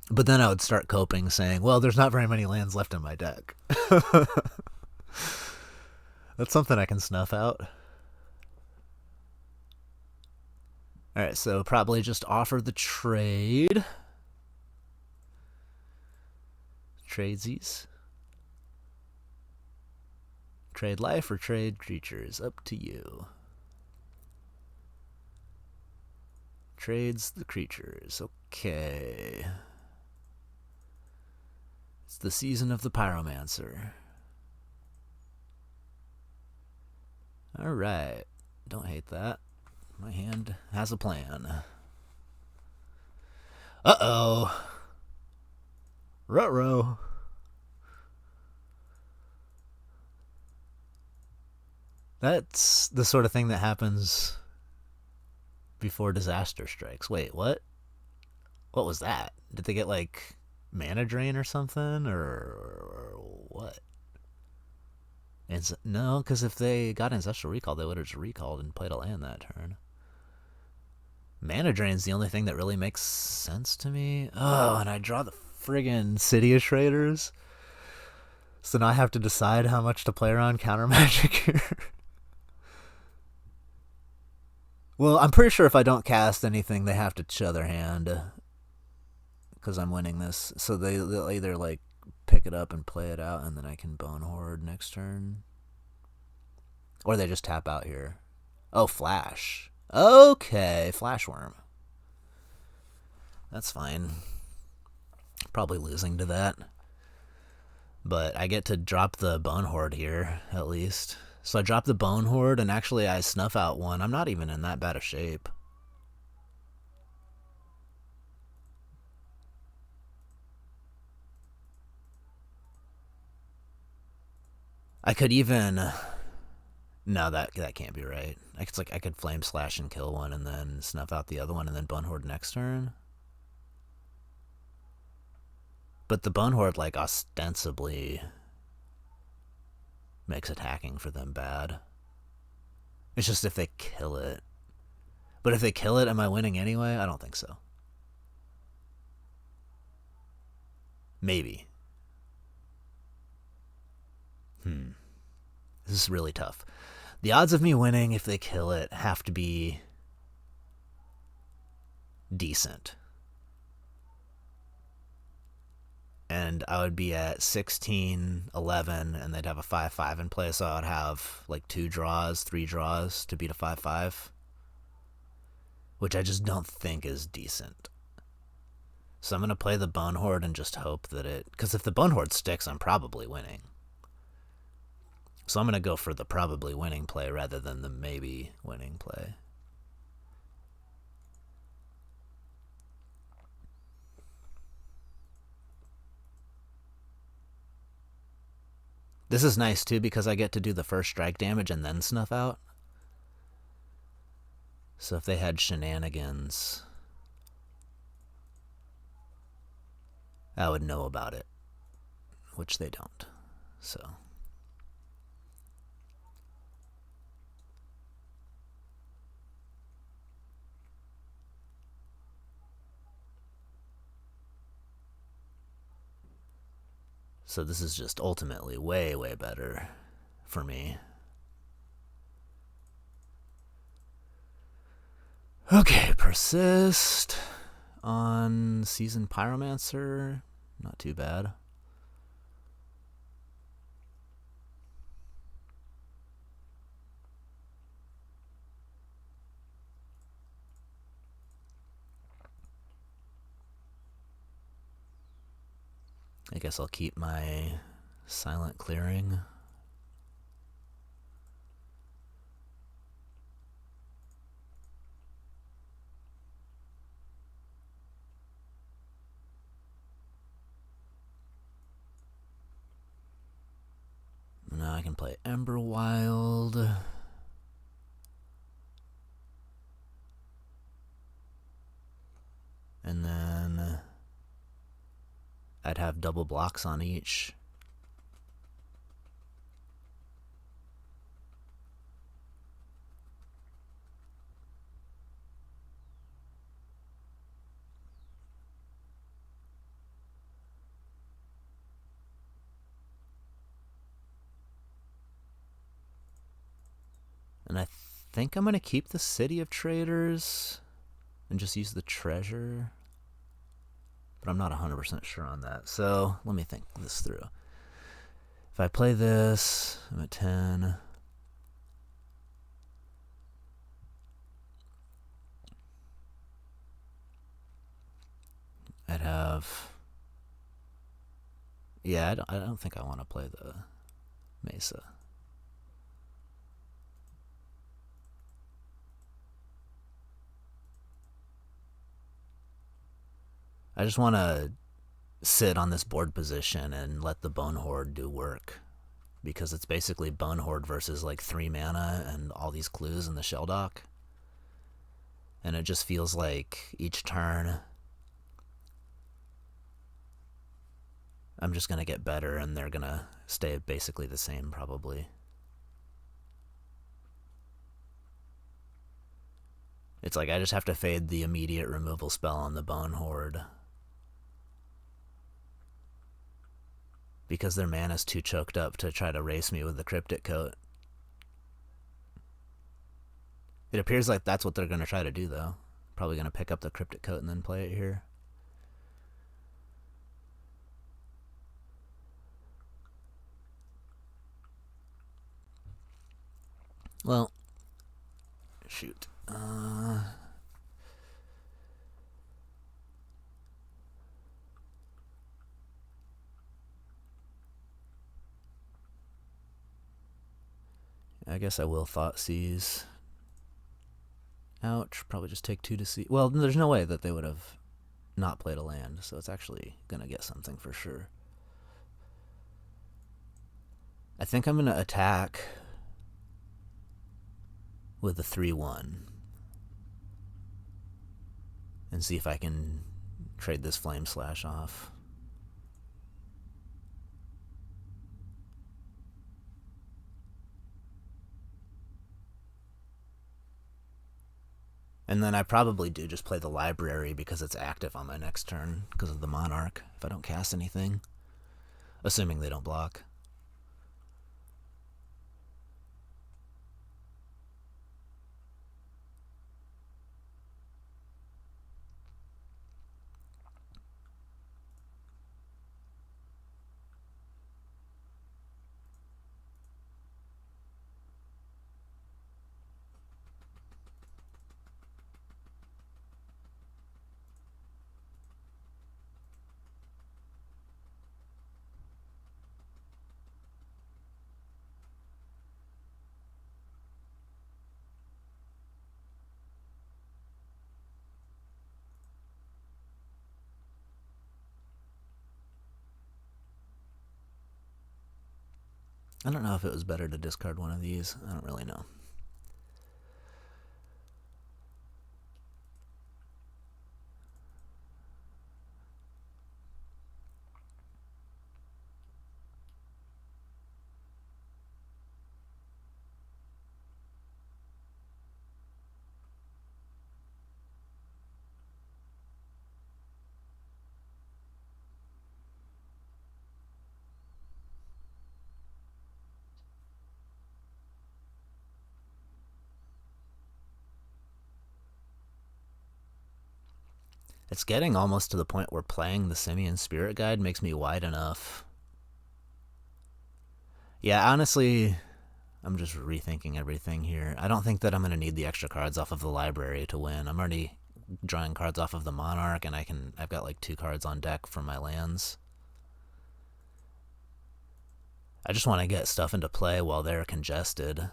But then I would start coping saying, well, there's not very many lands left in my deck. That's something I can snuff out. Alright, so probably just offer the trade. Tradesies. Trade life or trade creatures. Up to you. Trades the creatures. Okay. It's the season of the Pyromancer. Alright. Don't hate that. My hand has a plan. Uh-oh. Ruh-roh. That's the sort of thing that happens before disaster strikes. Wait, what? What was that? Did they get, like, mana drain or something? Or what? No, because if they got Ancestral Recall, they would have just recalled and played a land that turn. Mana drain's the only thing that really makes sense to me. Oh, and I draw the friggin' City of Traders. So now I have to decide how much to play around counter magic here. Well, I'm pretty sure if I don't cast anything, they have to show their hand. Because I'm winning this. So they'll either, like, pick it up and play it out, and then I can Bone Horde next turn. Or they just tap out here. Oh, Flash. Okay, Flash Worm. That's fine. Probably losing to that. But I get to drop the Bone Horde here, at least. So I drop the Bone Horde, and actually I snuff out one. I'm not even in that bad a shape. I could even... No, that can't be right. I could Flame Slash and kill one, and then snuff out the other one, and then Bone Horde next turn. But the Bone Horde, like, ostensibly makes attacking for them bad. It's just if they kill it. But if they kill it, am I winning anyway? I don't think so. Maybe. This is really tough. The odds of me winning if they kill it have to be decent. And I would be at 16, 11, and they'd have a 5-5 in play, so I would have like 2 draws, 3 draws to beat a 5-5. Which I just don't think is decent. So I'm going to play the Bone Horde and just hope that it... Because if the Bone Horde sticks, I'm probably winning. So I'm going to go for the probably winning play rather than the maybe winning play. This is nice, too, because I get to do the first strike damage and then snuff out. So if they had shenanigans, I would know about it, which they don't. So... So this is just ultimately way, way better for me. Okay, persist on Seasoned Pyromancer. Not too bad. I guess I'll keep my Silent Clearing. Now I can play Emberwild. And then I'd have double blocks on each. And I think I'm going to keep the City of Traders and just use the treasure. But I'm not 100% sure on that. So let me think this through. If I play this, I'm at 10. I'd have... Yeah, I don't think I want to play the Mesa. I just want to sit on this board position and let the Bone Horde do work. Because it's basically Bone Horde versus like 3 mana and all these clues in the shell dock. And it just feels like each turn I'm just going to get better and they're going to stay basically the same probably. It's like I just have to fade the immediate removal spell on the Bone Horde. Because their mana's too choked up to try to race me with the Cryptic Coat. It appears like that's what they're going to try to do, though. Probably going to pick up the Cryptic Coat and then play it here. Well, shoot. I guess I will Thoughtseize. Ouch. Probably just take 2 to see. Well, there's no way that they would have not played a land, so it's actually going to get something for sure. I think I'm going to attack with the 3-1 and see if I can trade this Flame Slash off. And then I probably do just play the Library because it's active on my next turn because of the Monarch if I don't cast anything. Assuming they don't block. I don't know if it was better to discard one of these. I don't really know. It's getting almost to the point where playing the Simian Spirit Guide makes me wide enough. Yeah, honestly, I'm just rethinking everything here. I don't think that I'm going to need the extra cards off of the Library to win. I'm already drawing cards off of the Monarch, and I've got like 2 cards on deck from my lands. I just want to get stuff into play while they're congested.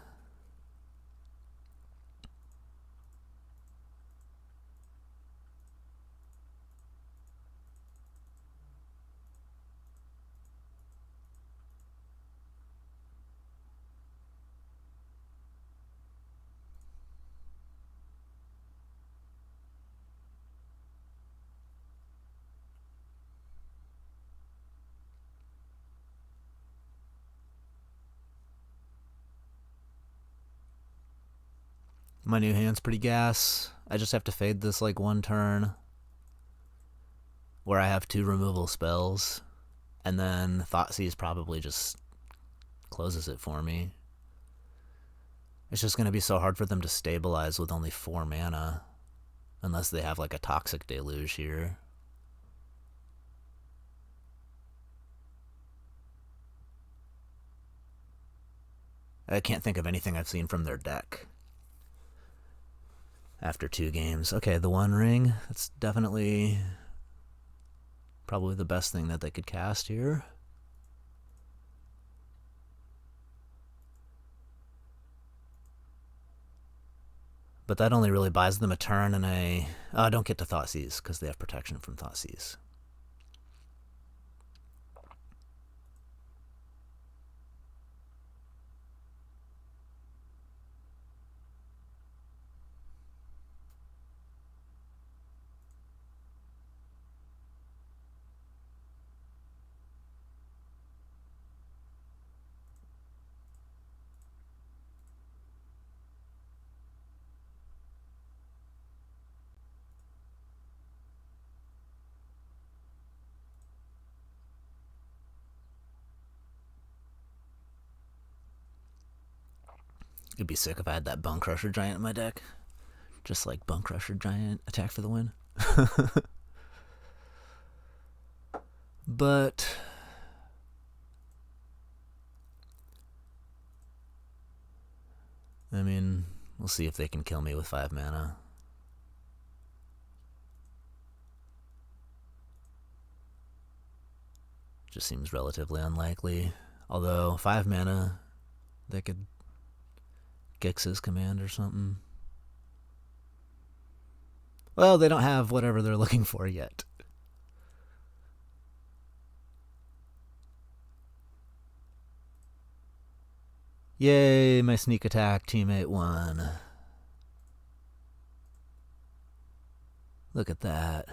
My new hand's pretty gas. I just have to fade this like 1 turn where I have 2 removal spells, and then Thoughtseize probably just closes it for me. It's just going to be so hard for them to stabilize with only 4 mana. Unless they have like a Toxic Deluge here. I can't think of anything I've seen from their deck after 2 games. Okay, the One Ring. That's definitely probably the best thing that they could cast here. But that only really buys them a turn and a... don't get to Thoughtseize because they have protection from Thoughtseize. It'd be sick if I had that Bone Crusher Giant in my deck. Just like Bone Crusher Giant, attack for the win. But I mean, we'll see if they can kill me with 5 mana. Just seems relatively unlikely. Although 5 mana, they could Gix's command or something. Well, they don't have whatever they're looking for yet. Yay, my sneak attack teammate won. Look at that.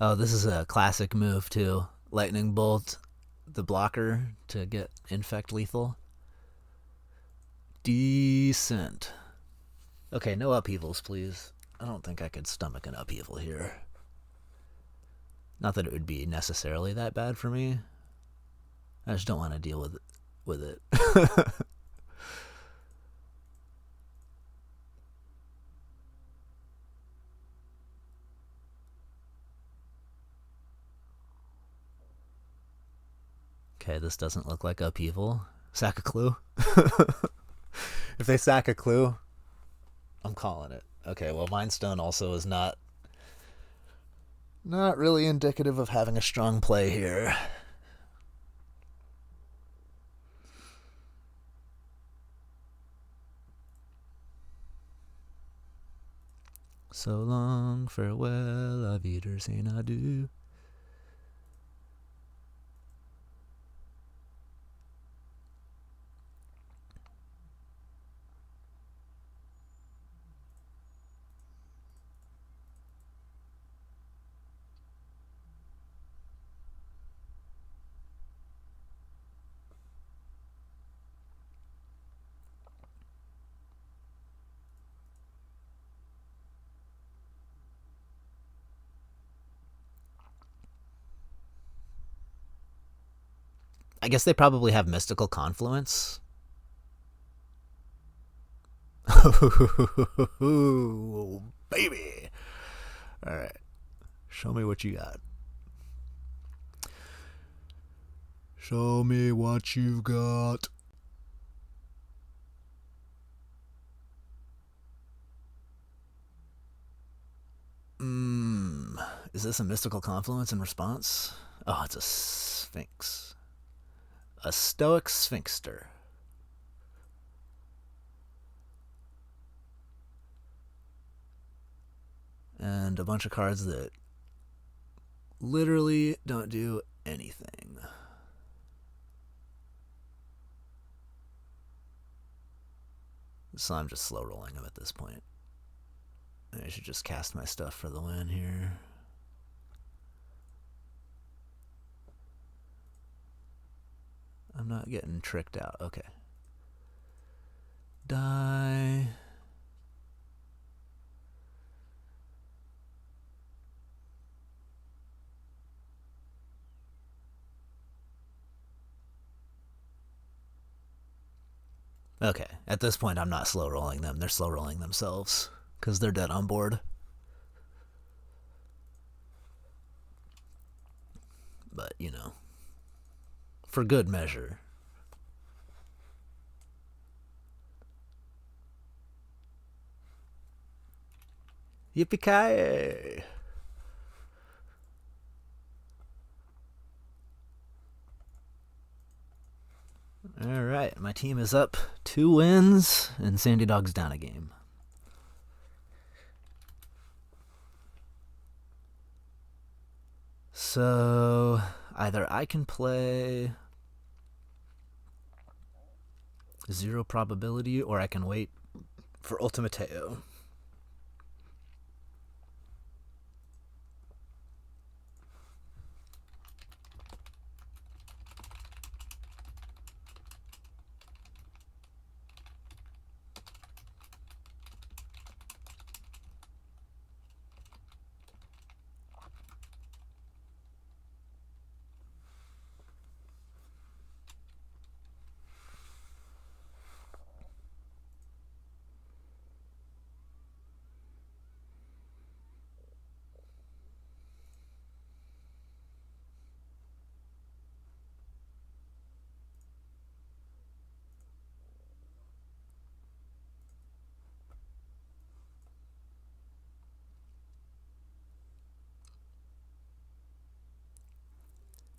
Oh, this is a classic move too. Lightning Bolt the blocker to get Infect lethal. Decent. Okay, no upheavals, please. I don't think I could stomach an upheaval here. Not that it would be necessarily that bad for me. I just don't want to deal with it. Okay, this doesn't look like upheaval. Sack a clue. If they sack a clue, I'm calling it. Okay, well, Mindstone also is not really indicative of having a strong play here. So long, farewell, auf Wiedersehen, adieu. I guess they probably have Mystical Confluence. Oh, baby. All right. Show me what you got. Show me what you've got. Is this a Mystical Confluence in response? Oh, it's a Sphinx. A Stoic Sphinxter. And a bunch of cards that literally don't do anything. So I'm just slow rolling them at this point. I should just cast my stuff for the win here. I'm not getting tricked out. Okay. Die. Okay, at this point, I'm not slow rolling them. They're slow rolling themselves because they're dead on board. But, you know, for good measure. Yippee-ki-yay! Alright, my team is up 2 wins, and Sandy Dog's down a game. So, either I can play 0 probability, or I can wait for Ultimateo.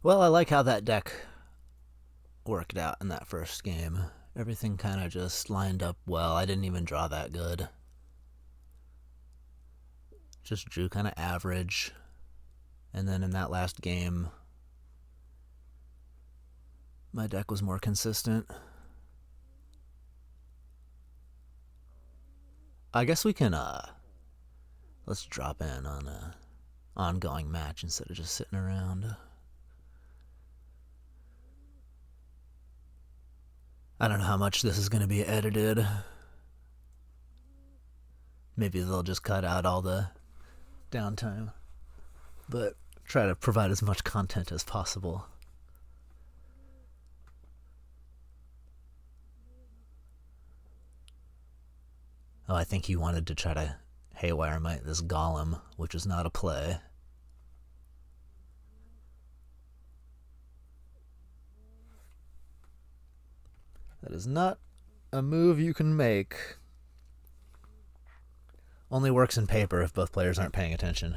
Well, I like how that deck worked out in that first game. Everything kind of just lined up well. I didn't even draw that good. Just drew kind of average. And then in that last game, my deck was more consistent. I guess we can, let's drop in on a ongoing match instead of just sitting around. I don't know how much this is going to be edited. Maybe they'll just cut out all the downtime. But try to provide as much content as possible. Oh, I think he wanted to try to Haywire Might this Golem, which is not a play. That is not a move you can make. Only works in paper if both players aren't paying attention.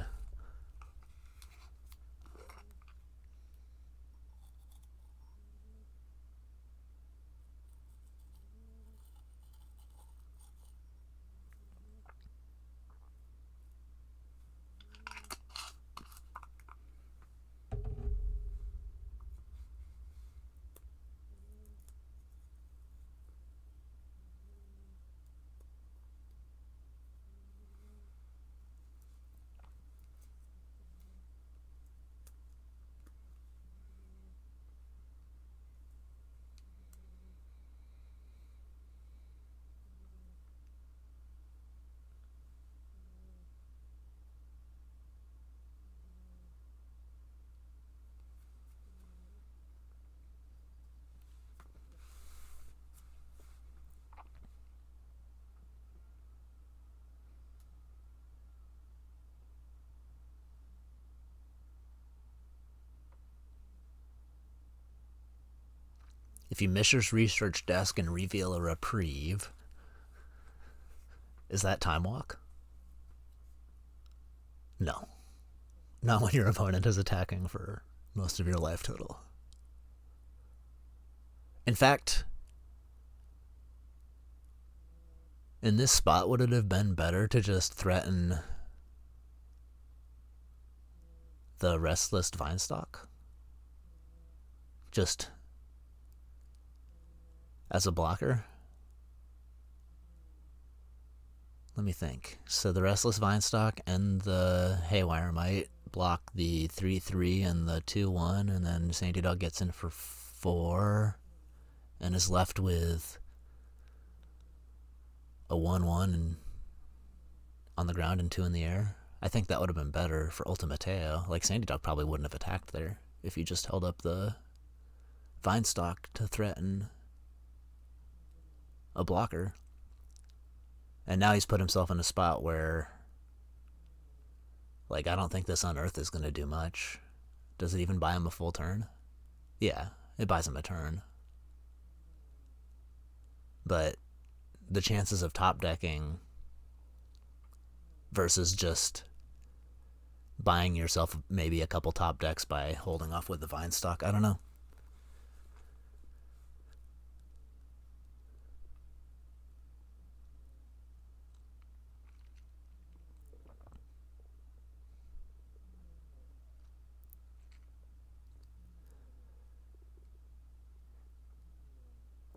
If you miss your research desk and reveal a reprieve, is that time walk? No. Not when your opponent is attacking for most of your life total. In fact, in this spot, would it have been better to just threaten the Restless Vinestock? Just as a blocker? Let me think. So the Restless Vinestock and the Haywire Might block the 3-3 and the 2-1, and then Sandy Dog gets in for 4 and is left with a 1-1 and on the ground and 2 in the air. I think that would have been better for Ultimateo. Like, Sandy Dog probably wouldn't have attacked there if you just held up the Vinestock to threaten a blocker. And now he's put himself in a spot where, like, I don't think this Unearth is going to do much. Does it even buy him a full turn? Yeah, it buys him a turn. But the chances of top decking versus just buying yourself maybe a couple top decks by holding off with the Vine stock, I don't know.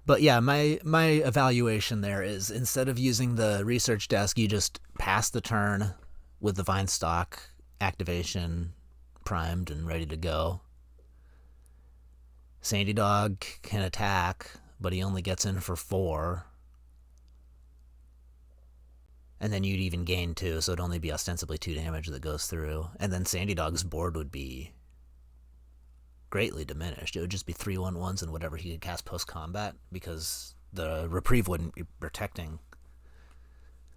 But yeah, my evaluation there is, instead of using the research desk, you just pass the turn with the Vine stock activation primed and ready to go. Sandy Dog can attack, but he only gets in for 4. And then you'd even gain 2, so it'd only be ostensibly 2 damage that goes through. And then Sandy Dog's board would be greatly diminished. It would just be 3/1/1s and whatever he could cast post-combat, because the reprieve wouldn't be protecting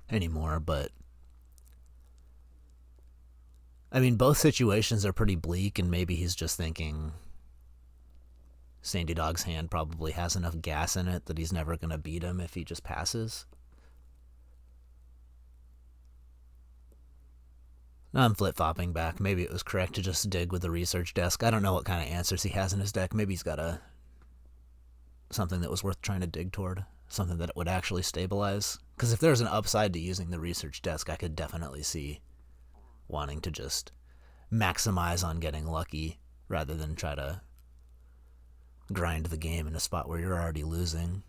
anymore. But I mean, both situations are pretty bleak, and maybe he's just thinking Sandy Dog's hand probably has enough gas in it that he's never going to beat him if he just passes. I'm flip-flopping back. Maybe it was correct to just dig with the research desk. I don't know what kind of answers he has in his deck. Maybe he's got something that was worth trying to dig toward, something that would actually stabilize. Because if there's an upside to using the research desk, I could definitely see wanting to just maximize on getting lucky rather than try to grind the game in a spot where you're already losing.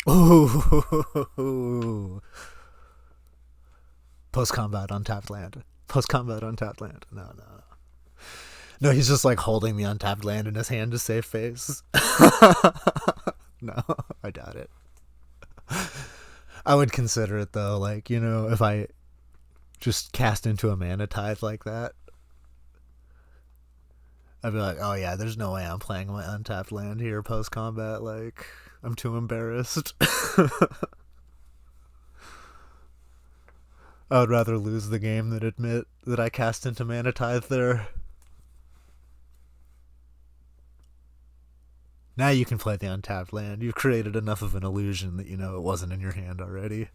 Ooh. Post-combat untapped land. Post-combat untapped land. No. No, he's just like holding the untapped land in his hand to save face. No, I doubt it. I would consider it though, like, you know, if I just cast into a mana tithe like that, I'd be like, oh yeah, there's no way I'm playing my untapped land here post-combat, like, I'm too embarrassed. I would rather lose the game than admit that I cast into Mana Tithe there. Now you can play the untapped land. You've created enough of an illusion that you know it wasn't in your hand already.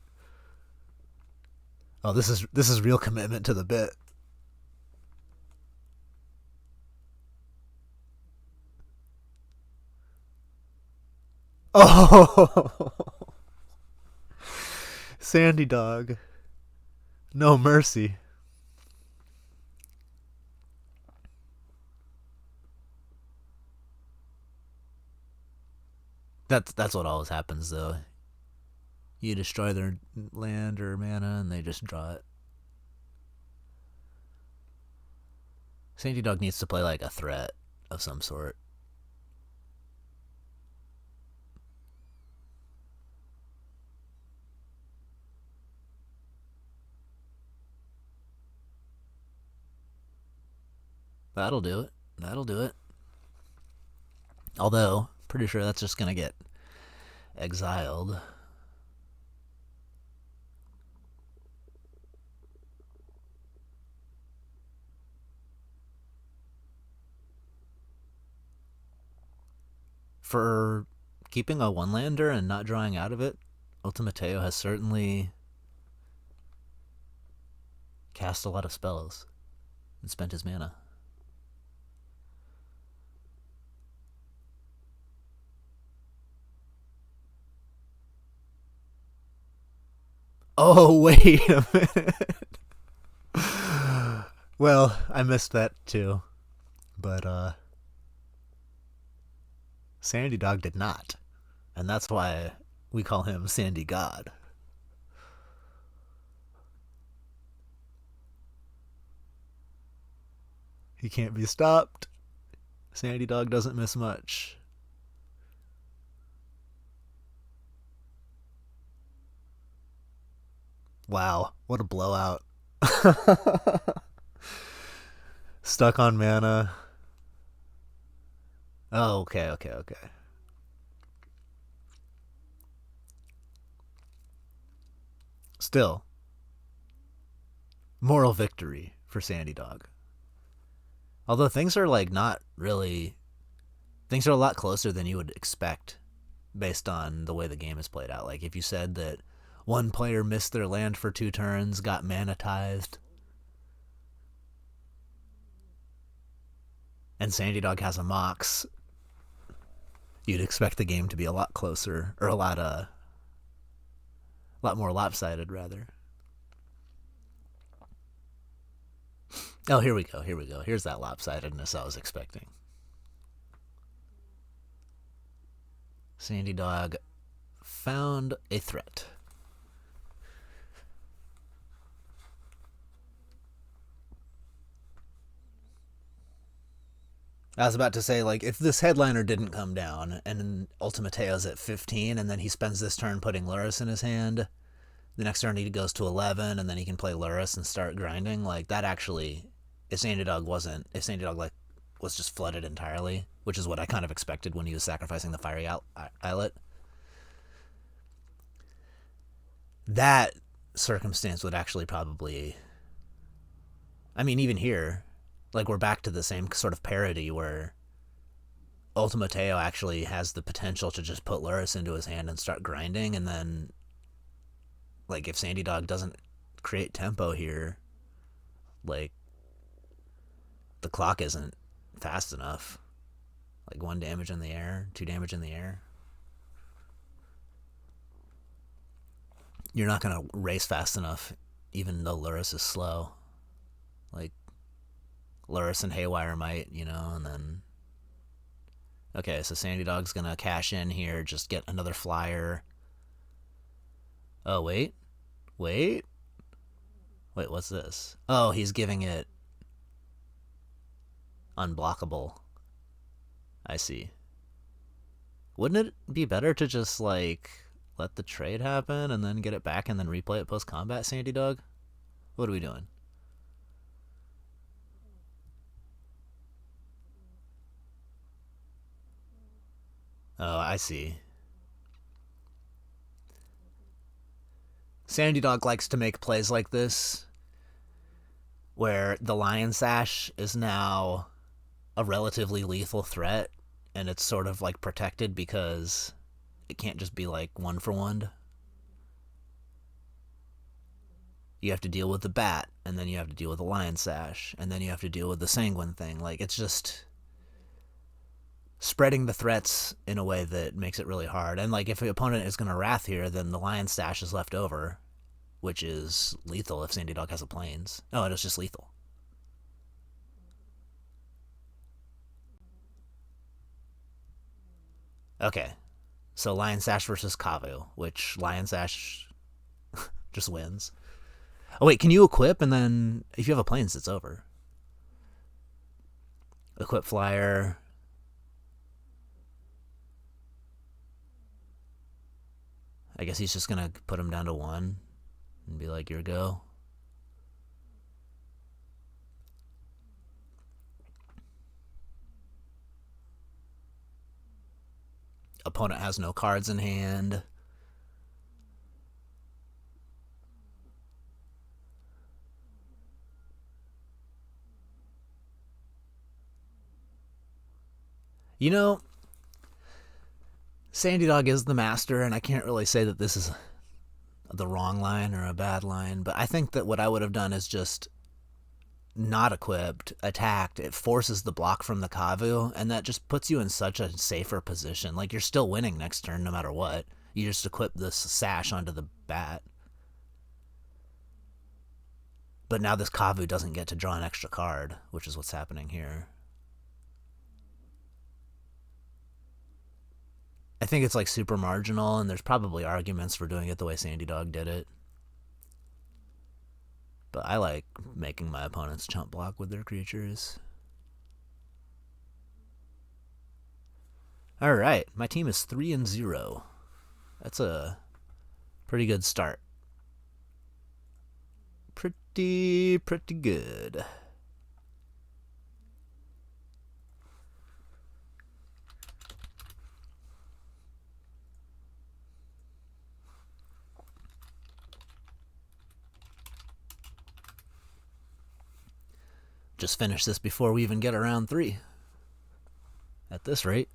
Oh, this is real commitment to the bit. Oh, Sandy Dog. No mercy. That's what always happens though. You destroy their land or mana and they just draw it. Sandy Dog needs to play like a threat of some sort. That'll do it. That'll do it. Although, pretty sure that's just going to get exiled. For keeping a one-lander and not drawing out of it, Ultimateo has certainly cast a lot of spells and spent his mana. Oh, wait a minute. Well, I missed that too. But, Sandy Dog did not. And that's why we call him Sandy God. He can't be stopped. Sandy Dog doesn't miss much. Wow, what a blowout. Stuck on mana. Oh, okay. Still, moral victory for Sandy Dog. Although things are like not really. Things are a lot closer than you would expect based on the way the game is played out. Like if you said that one player missed their land for 2 turns, got manatized, and Sandy Dog has a Mox, you'd expect the game to be a lot closer, or a lot more lopsided, rather. Oh, here we go. Here's that lopsidedness I was expecting. Sandy Dog found a threat. I was about to say, like, if this headliner didn't come down and Ultimateo's at 15 and then he spends this turn putting Luris in his hand, the next turn he goes to 11 and then he can play Luris and start grinding, like, that actually, if Sandy Dog like was just flooded entirely, which is what I kind of expected when he was sacrificing the Fiery Islet, that circumstance would actually probably, I mean, even here, like, we're back to the same sort of parody where Ultimateo actually has the potential to just put Luris into his hand and start grinding, and then, like, if Sandy Dog doesn't create tempo here, like, the clock isn't fast enough. Like, 1 damage in the air, 2 damage in the air. You're not going to race fast enough, even though Luris is slow. Like, Luris and Haywire might, and then... Okay, so Sandy Dog's going to cash in here, just get another flyer. Oh, wait, what's this? Oh, he's giving it unblockable. I see. Wouldn't it be better to just, like, let the trade happen and then get it back and then replay it post-combat, Sandy Dog? What are we doing? Oh, I see. Sandy Dog likes to make plays like this, where the Lion Sash is now a relatively lethal threat, and it's sort of like protected because it can't just be like 1-for-1. You have to deal with the Bat, and then you have to deal with the Lion Sash, and then you have to deal with the Sanguine thing. Like, it's just spreading the threats in a way that makes it really hard. And, like, if the opponent is going to Wrath here, then the Lion Sash is left over, which is lethal if Sandy Dog has a Plains. Oh, it is just lethal. Okay, so Lion Sash versus Kavu, which Lion Sash just wins. Oh, wait, can you equip, and then if you have a Plains, it's over. Equip Flyer. I guess he's just going to put him down to 1 and be like, your go. Opponent has no cards in hand. Sandy Dog is the master, and I can't really say that this is the wrong line or a bad line, but I think that what I would have done is just not equipped, attacked. It forces the block from the Kavu, and that just puts you in such a safer position. Like, you're still winning next turn no matter what. You just equip this Sash onto the Bat. But now this Kavu doesn't get to draw an extra card, which is what's happening here. I think it's like super marginal, and there's probably arguments for doing it the way Sandy Dog did it. But I like making my opponents chump block with their creatures. All right, my team is 3-0. That's a pretty good start. Pretty good. Just finish this before we even get to round 3. At this rate.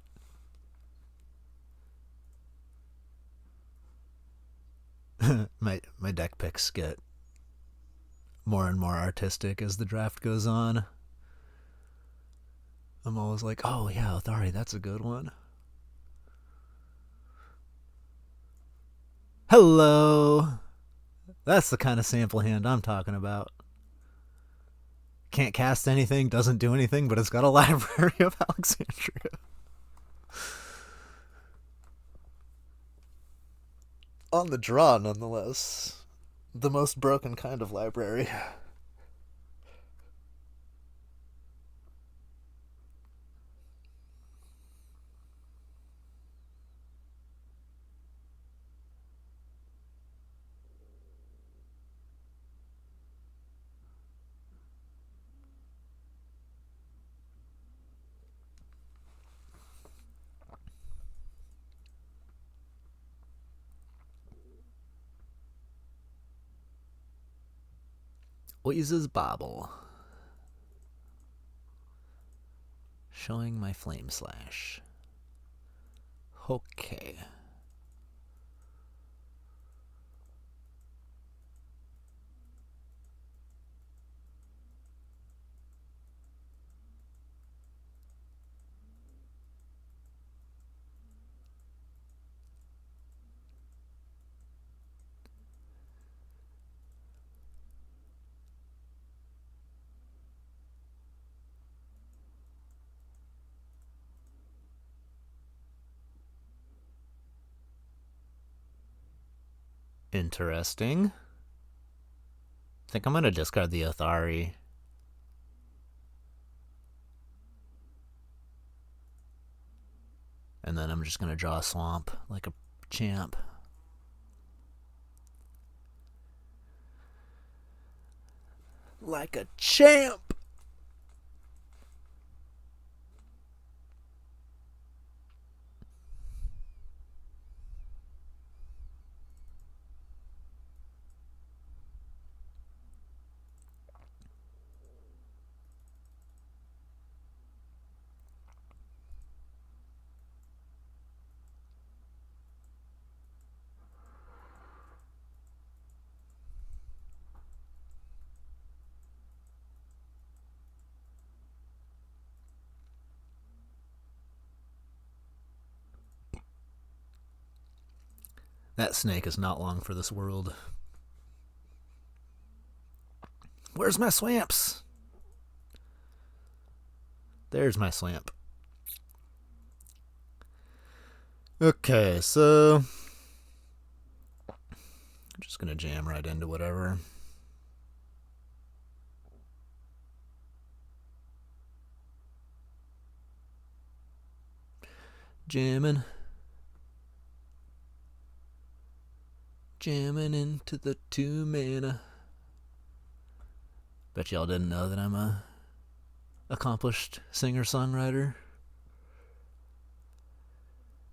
my deck picks get more and more artistic as the draft goes on. I'm always like, oh yeah, Othari, that's a good one. Hello! That's the kind of sample hand I'm talking about. Can't cast anything, doesn't do anything, but it's got a library of Alexandria. On the draw, nonetheless. The most broken kind of library. Oise's Bobble. Showing my Flame Slash. Okay. Interesting. I think I'm going to discard the Othari. And then I'm just going to draw a swamp like a champ. Like a champ! That snake is not long for this world. Where's my swamps? There's my swamp. Okay, so I'm just gonna jam right into whatever. Jamming into the 2 mana. Bet y'all didn't know that I'm a accomplished singer-songwriter.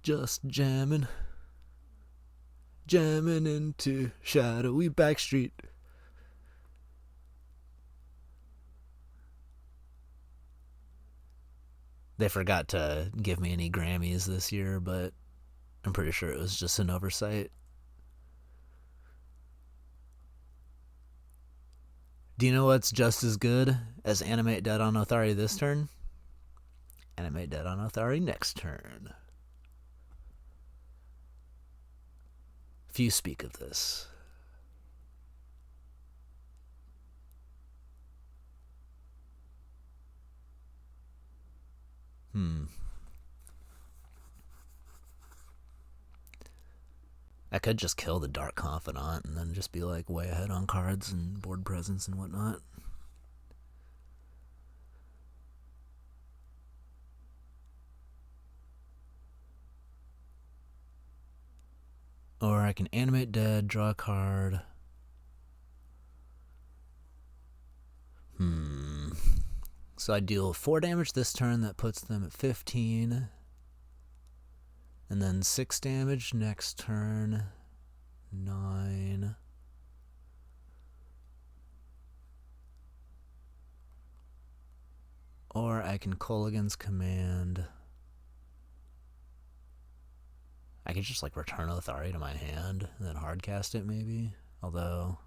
Just jamming into shadowy backstreet. They forgot to give me any Grammys this year, but I'm pretty sure it was just an oversight. Do you know what's just as good as Animate Dead on Othari this turn? Animate Dead on Othari next turn. Few speak of this. I could just kill the Dark Confidant and then just be like way ahead on cards and board presence and whatnot. Or I can animate dead, draw a card. So I deal 4 damage this turn, that puts them at 15. And then 6 damage next turn. 9. Or I can Kolaghan's Command. I could just like return Othari to my hand and then hardcast it maybe. Although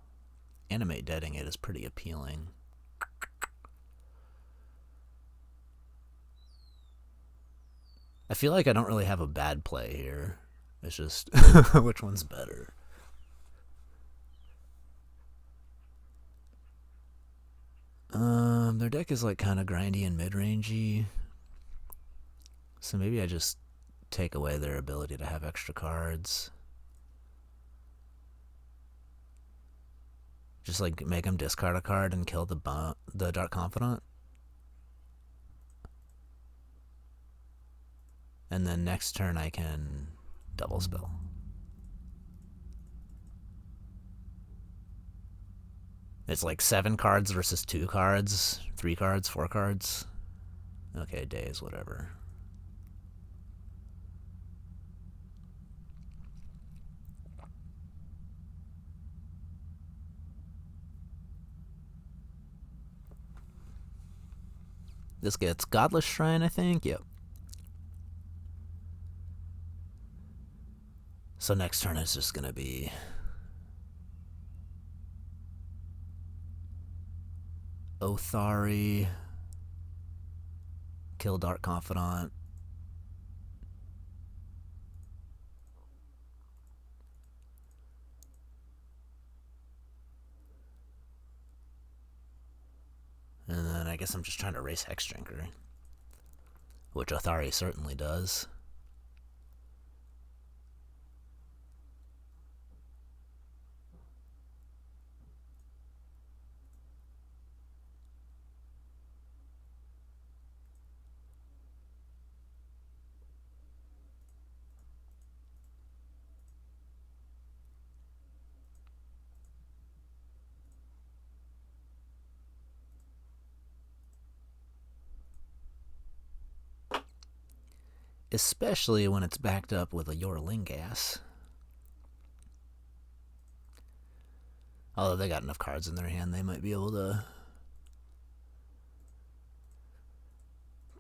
animate deading it is pretty appealing. I feel like I don't really have a bad play here. It's just which one's better. Their deck is like kind of grindy and mid-rangey. So maybe I just take away their ability to have extra cards. Just like make them discard a card and kill the Dark Confidant. And then next turn I can double spell. It's like 7 cards versus 2 cards, 3 cards, 4 cards. Okay, days, whatever. This gets Godless Shrine, I think. Yep. So next turn is just going to be Othari, kill Dark Confidant. And then I guess I'm just trying to race Hexdrinker, which Othari certainly does. Especially when it's backed up with a Yorlingas. Although they got enough cards in their hand, they might be able to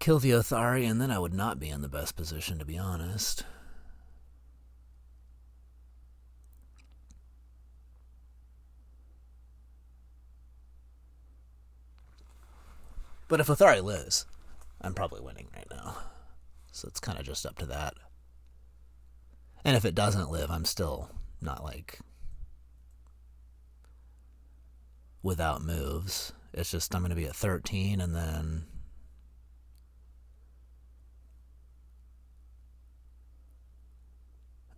kill the Othari, and then I would not be in the best position, to be honest. But if Othari lives, I'm probably winning right now. So it's kind of just up to that. And if it doesn't live, I'm still not like without moves. It's just I'm going to be at 13 and then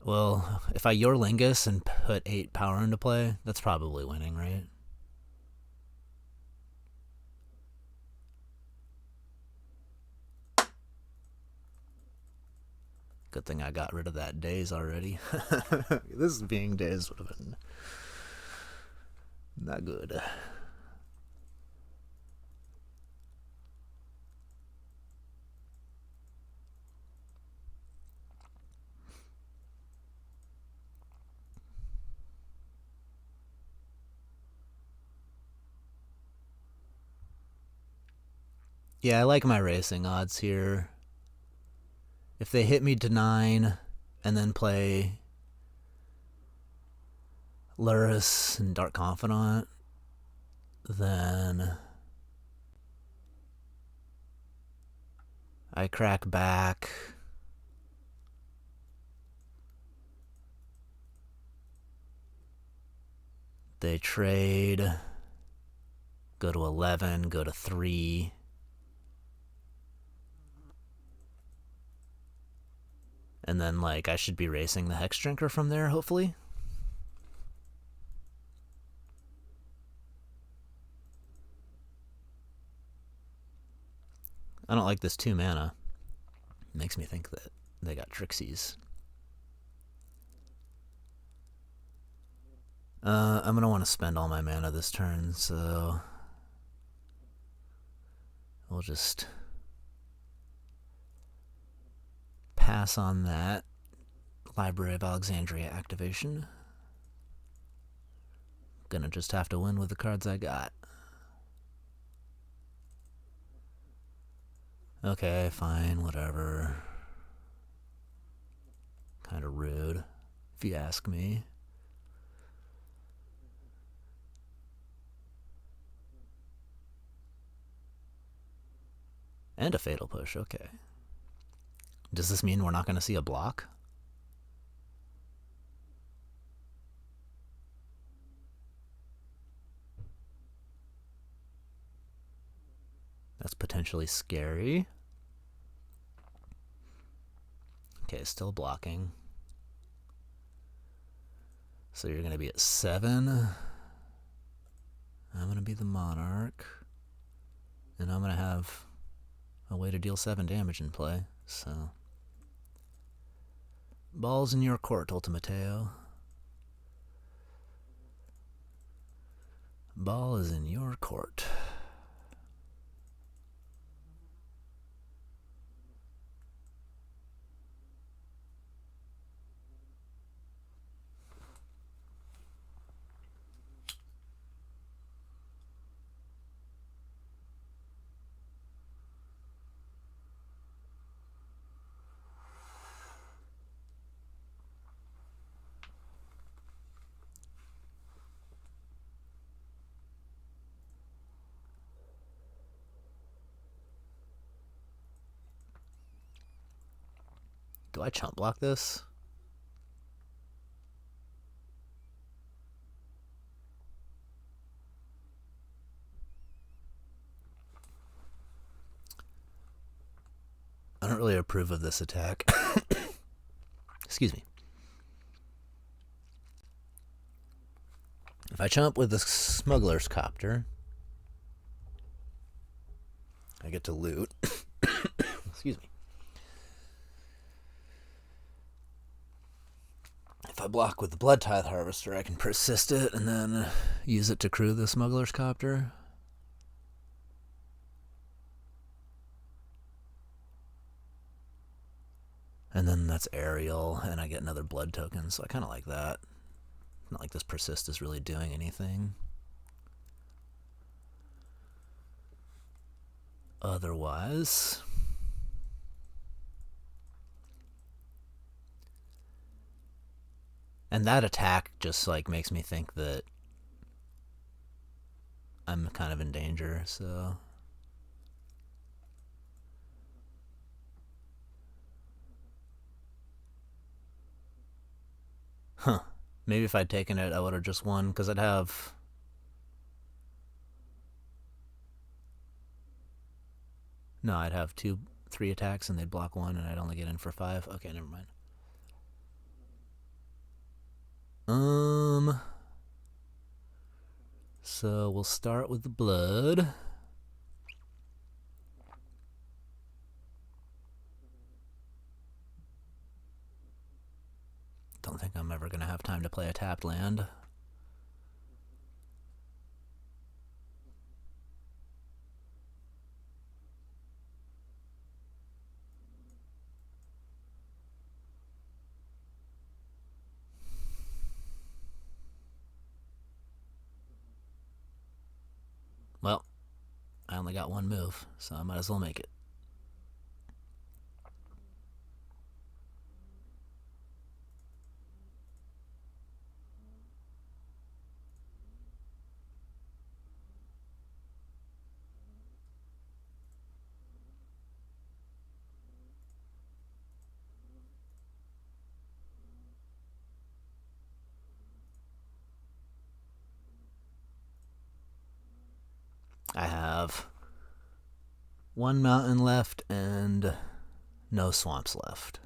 well, if I Yorlingus and put 8 power into play, that's probably winning, right? Good thing I got rid of that daze already. This being daze would have been not good. Yeah, I like my racing odds here. If they hit me to 9 and then play Luris and Dark Confidant, then I crack back. They trade. Go to 11, go to 3. And then, like, I should be racing the Hexdrinker from there, hopefully. I don't like this 2 mana. It makes me think that they got Trixies. I'm going to want to spend all my mana this turn, so we'll just pass on that Library of Alexandria activation. Gonna just have to win with the cards I got. Okay, fine, whatever. Kind of rude, if you ask me. And a Fatal Push, okay. Does this mean we're not going to see a block? That's potentially scary. Okay, still blocking. So you're going to be at 7. I'm going to be the Monarch. And I'm going to have a way to deal 7 damage in play. So, ball's in your court, Ultimateo. Ball is in your court. Do I chump block this? I don't really approve of this attack. Excuse me. If I chump with the Smuggler's Copter, I get to loot. Excuse me. If I block with the Blood Tithe Harvester, I can persist it and then use it to crew the Smuggler's Copter. And then that's Aerial, and I get another blood token, so I kind of like that. Not like this persist is really doing anything. Otherwise, and that attack just like makes me think that I'm kind of in danger, so maybe if I'd taken it I would have just won, because I'd have I'd have 3 attacks and they'd block 1 and I'd only get in for 5. Okay, never mind. So we'll start with the blood. Don't think I'm ever gonna have time to play a tapped land. Well, I only got 1 move, so I might as well make it. I have 1 mountain left and no swamps left.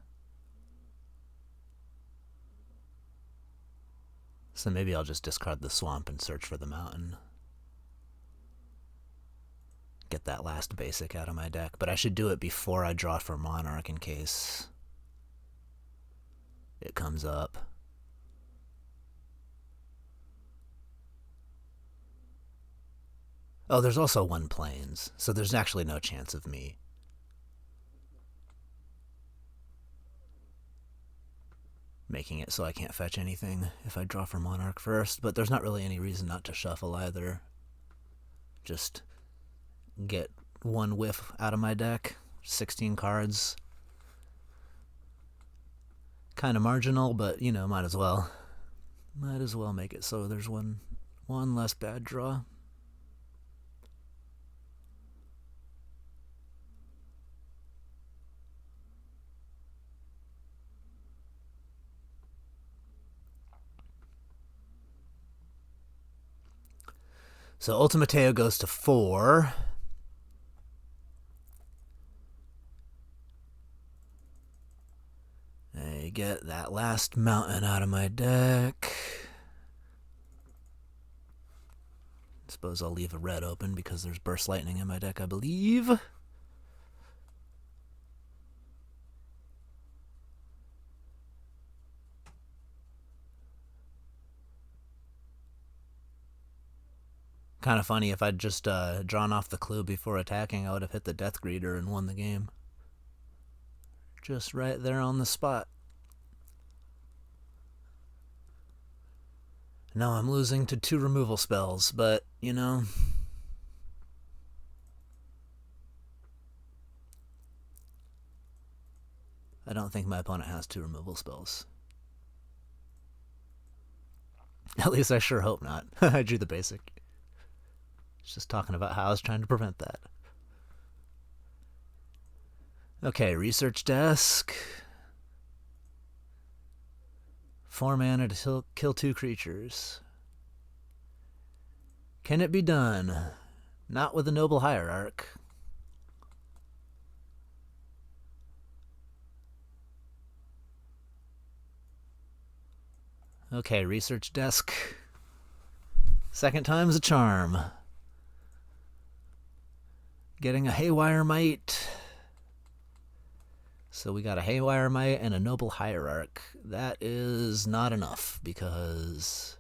So maybe I'll just discard the swamp and search for the mountain. Get that last basic out of my deck. But I should do it before I draw for Monarch in case it comes up. Oh, there's also 1 plains, so there's actually no chance of me making it so I can't fetch anything if I draw for Monarch first, but there's not really any reason not to shuffle either. Just get 1 whiff out of my deck, 16 cards. Kind of marginal, but, you know, might as well. Might as well make it so there's one less bad draw. So Ultimateo goes to 4. I get that last mountain out of my deck. Suppose I'll leave a red open because there's Burst Lightning in my deck, I believe. Kind of funny, if I'd just drawn off the clue before attacking, I would have hit the Death Greeter and won the game. Just right there on the spot. Now I'm losing to 2 removal spells, but, you know, I don't think my opponent has 2 removal spells. At least I sure hope not. I drew the basic. Just talking about how I was trying to prevent that. Okay, research desk. 4 mana to kill 2 creatures. Can it be done? Not with a Noble Hierarch. Okay, research desk. Second time's a charm. Getting a Haywire Mite. So we got a Haywire Mite and a Noble Hierarch. That is not enough because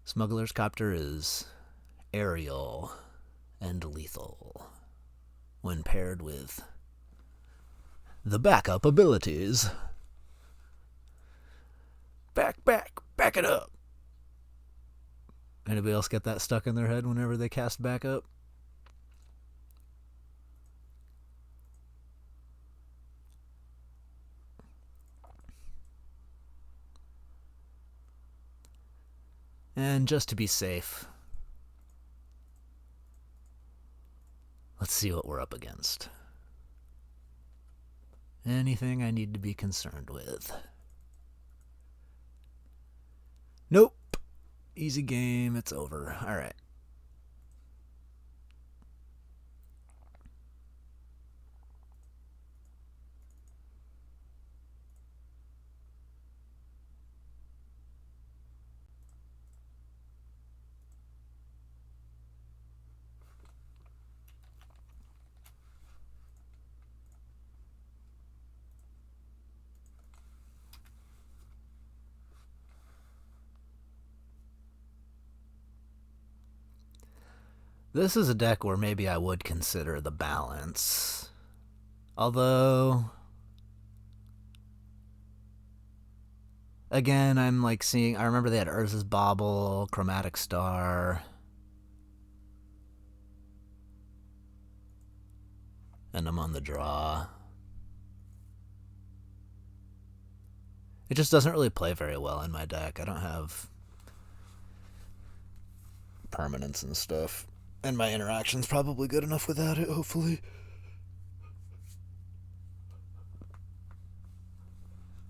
Smuggler's Copter is aerial and lethal when paired with the backup abilities. Back it up. Anybody else get that stuck in their head whenever they cast backup? And just to be safe, let's see what we're up against. Anything I need to be concerned with? Nope. Easy game, it's over. Alright. This is a deck where maybe I would consider the balance. Although, again, I'm like seeing, I remember they had Urza's Bauble, Chromatic Star, and I'm on the draw. It just doesn't really play very well in my deck. I don't have permanents and stuff. And my interaction's probably good enough without it, hopefully.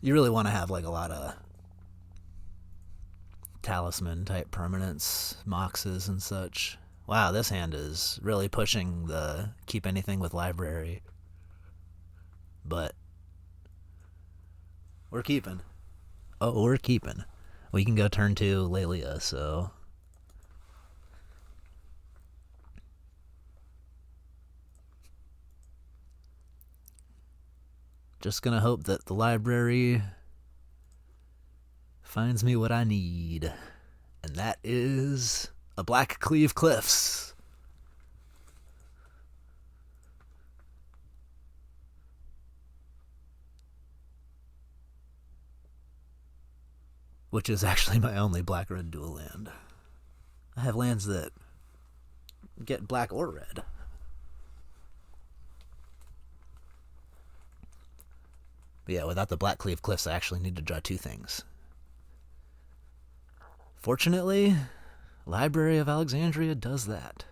You really want to have like a lot of talisman type permanents, moxes and such. Wow, this hand is really pushing the keep anything with library. But we're keeping. Oh, we're keeping. We can go turn 2 Lelia, so just gonna hope that the library finds me what I need. And that is a Black Cleave Cliffs. Which is actually my only black-red dual land. I have lands that get black or red. But yeah, without the Black Cleave Cliffs, I actually need to draw two things. Fortunately, Library of Alexandria does that.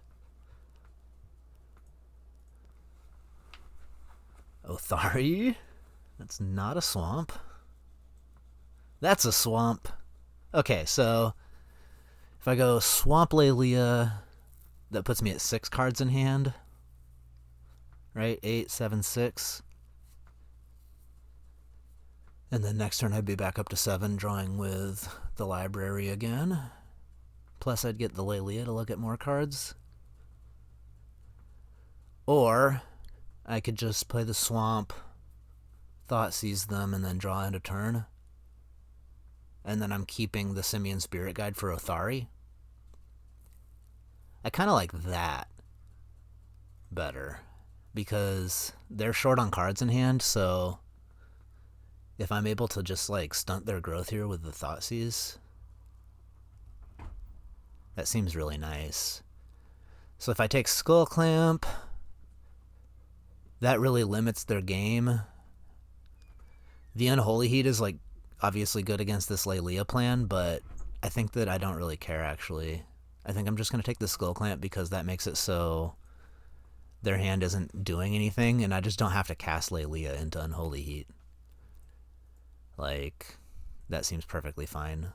Othari? That's not a swamp. That's a swamp. Okay, so if I go Swamp Lelia, that puts me at 6 cards in hand. Right? 8, 7, 6. And then next turn I'd be back up to 7, drawing with the library again. Plus I'd get the Lelia to look at more cards. Or I could just play the swamp, Thoughtseize them, and then draw end a turn. And then I'm keeping the Simian Spirit Guide for Othari. I kind of like that better, because they're short on cards in hand, so if I'm able to just like stunt their growth here with the Thoughtseize, that seems really nice. So if I take Skull Clamp, that really limits their game. The Unholy Heat is like obviously good against this Lelia plan, but I think that I don't really care actually. I think I'm just going to take the Skull Clamp because that makes it so their hand isn't doing anything, and I just don't have to cast Lelia into Unholy Heat. Like, that seems perfectly fine.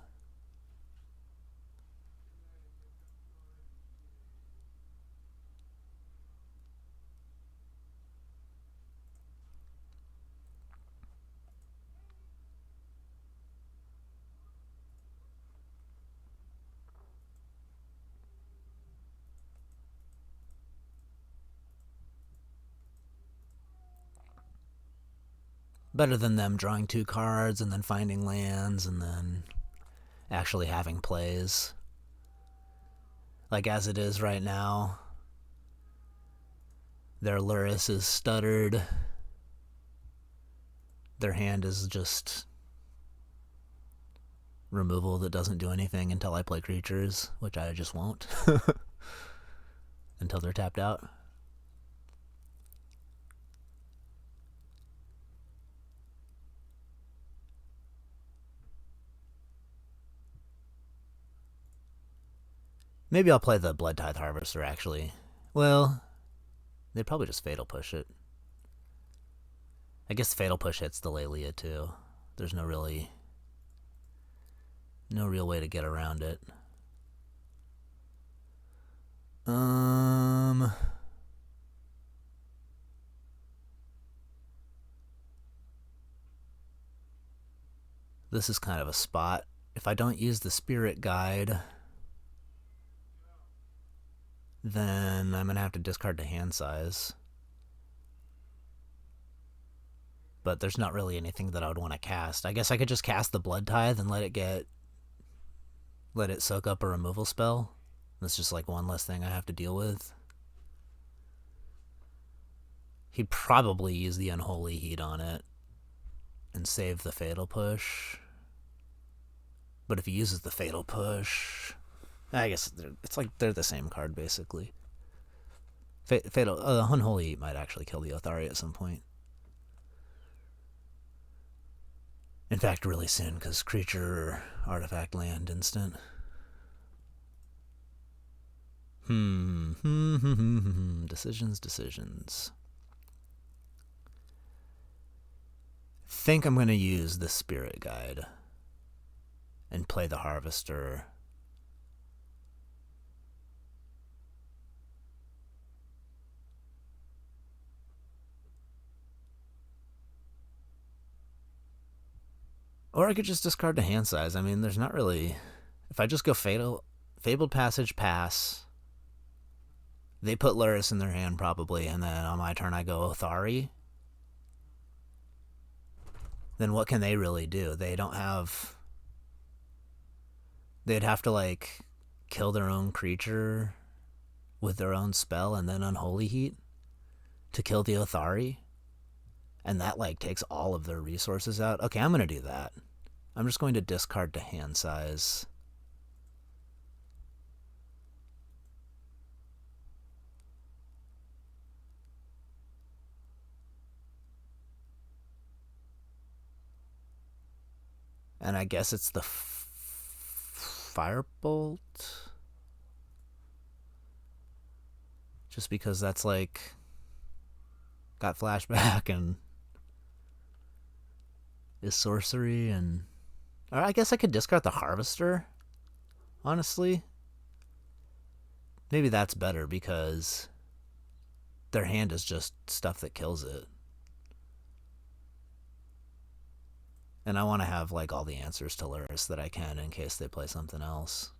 Better than them drawing 2 cards and then finding lands and then actually having plays. Like as it is right now, their Luris is stuttered. Their hand is just removal that doesn't do anything until I play creatures, which I just won't. Until they're tapped out. Maybe I'll play the Blood Tithe Harvester, actually. Well, they'd probably just Fatal Push it. I guess Fatal Push hits the Lelia, too. There's no real way to get around it. This is kind of a spot. If I don't use the Spirit Guide, then I'm going to have to discard to hand size. But there's not really anything that I would want to cast. I guess I could just cast the Blood Tithe and let it soak up a removal spell. That's just like one less thing I have to deal with. He'd probably use the Unholy Heat on it and save the Fatal Push. But if he uses the Fatal Push, I guess it's like they're the same card, basically. Unholy Heat might actually kill the Othari at some point. In fact, really soon, because creature, artifact, land, instant. Decisions. Think I'm going to use the Spirit Guide and play the Harvester. Or I could just discard to hand size. I mean, there's not really... If I just go Fabled Passage, pass. They put Luris in their hand, probably, and then on my turn I go Othari. Then what can they really do? They don't have they'd have to like kill their own creature with their own spell and then Unholy Heat to kill the Othari. And that like takes all of their resources out. Okay, I'm going to do that. I'm just going to discard to hand size. And I guess it's the Firebolt. Just because that's like got flashback and is sorcery, and or I guess I could discard the Harvester. Honestly, maybe that's better because their hand is just stuff that kills it. And I want to have like all the answers to Luris that I can in case they play something else.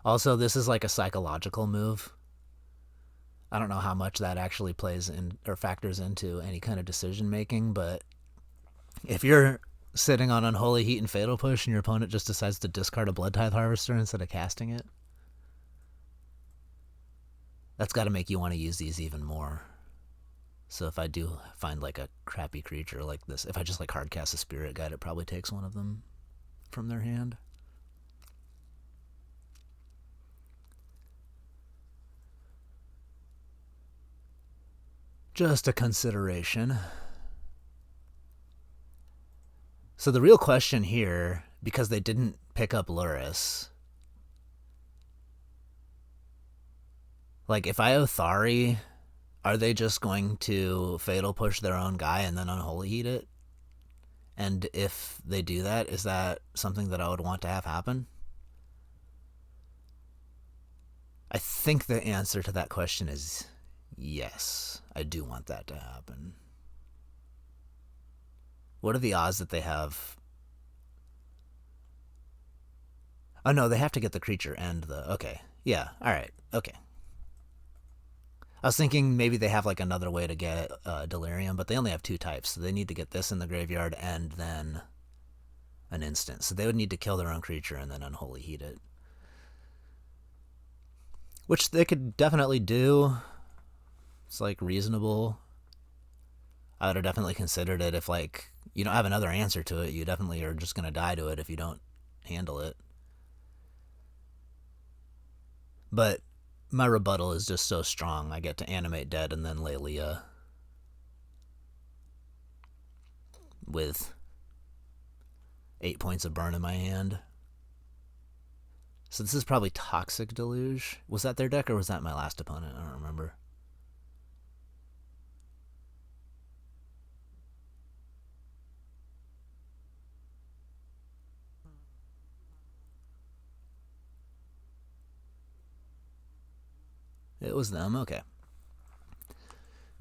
Also, this is like a psychological move. I don't know how much that actually plays in or factors into any kind of decision making, but if you're sitting on Unholy Heat and Fatal Push and your opponent just decides to discard a Blood Tithe Harvester instead of casting it, that's got to make you want to use these even more. So if I do find like a crappy creature like this, if I just like hard cast a Spirit Guide, it probably takes one of them from their hand. Just a consideration. So the real question here, because they didn't pick up Luris, like if I Othari, are they just going to Fatal Push their own guy and then Unholy Heat it? And if they do that, is that something that I would want to have happen? I think the answer to that question is yes. I do want that to happen. What are the odds that they have... Oh no, they have to get the creature and the... Okay, yeah, alright, okay. I was thinking maybe they have like another way to get Delirium, but they only have 2 types, so they need to get this in the graveyard and then an instant. So they would need to kill their own creature and then Unholy Heat it. Which they could definitely do. It's like reasonable. I would have definitely considered it if like you don't have another answer to it. You definitely are just going to die to it if you don't handle it. But my rebuttal is just so strong. I get to Animate Dead and then lay Leah with 8 points of burn in my hand. So this is probably Toxic Deluge. Was that their deck or was that my last opponent? I don't remember. It was them? Okay.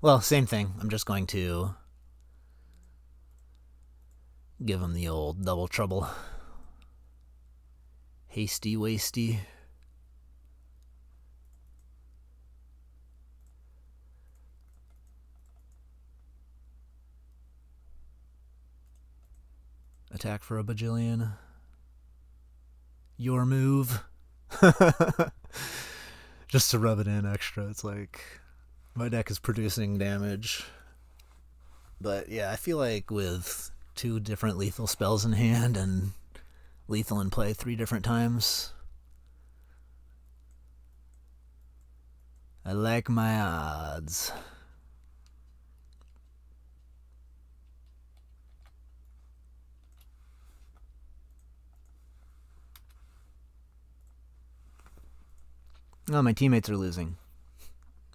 Well, same thing. I'm just going to give them the old double trouble. Hasty wasty. Attack for a bajillion. Your move. Just to rub it in extra. It's like my deck is producing damage. But yeah, I feel like with 2 different lethal spells in hand and lethal in play 3 different times, I like my odds. Oh, my teammates are losing.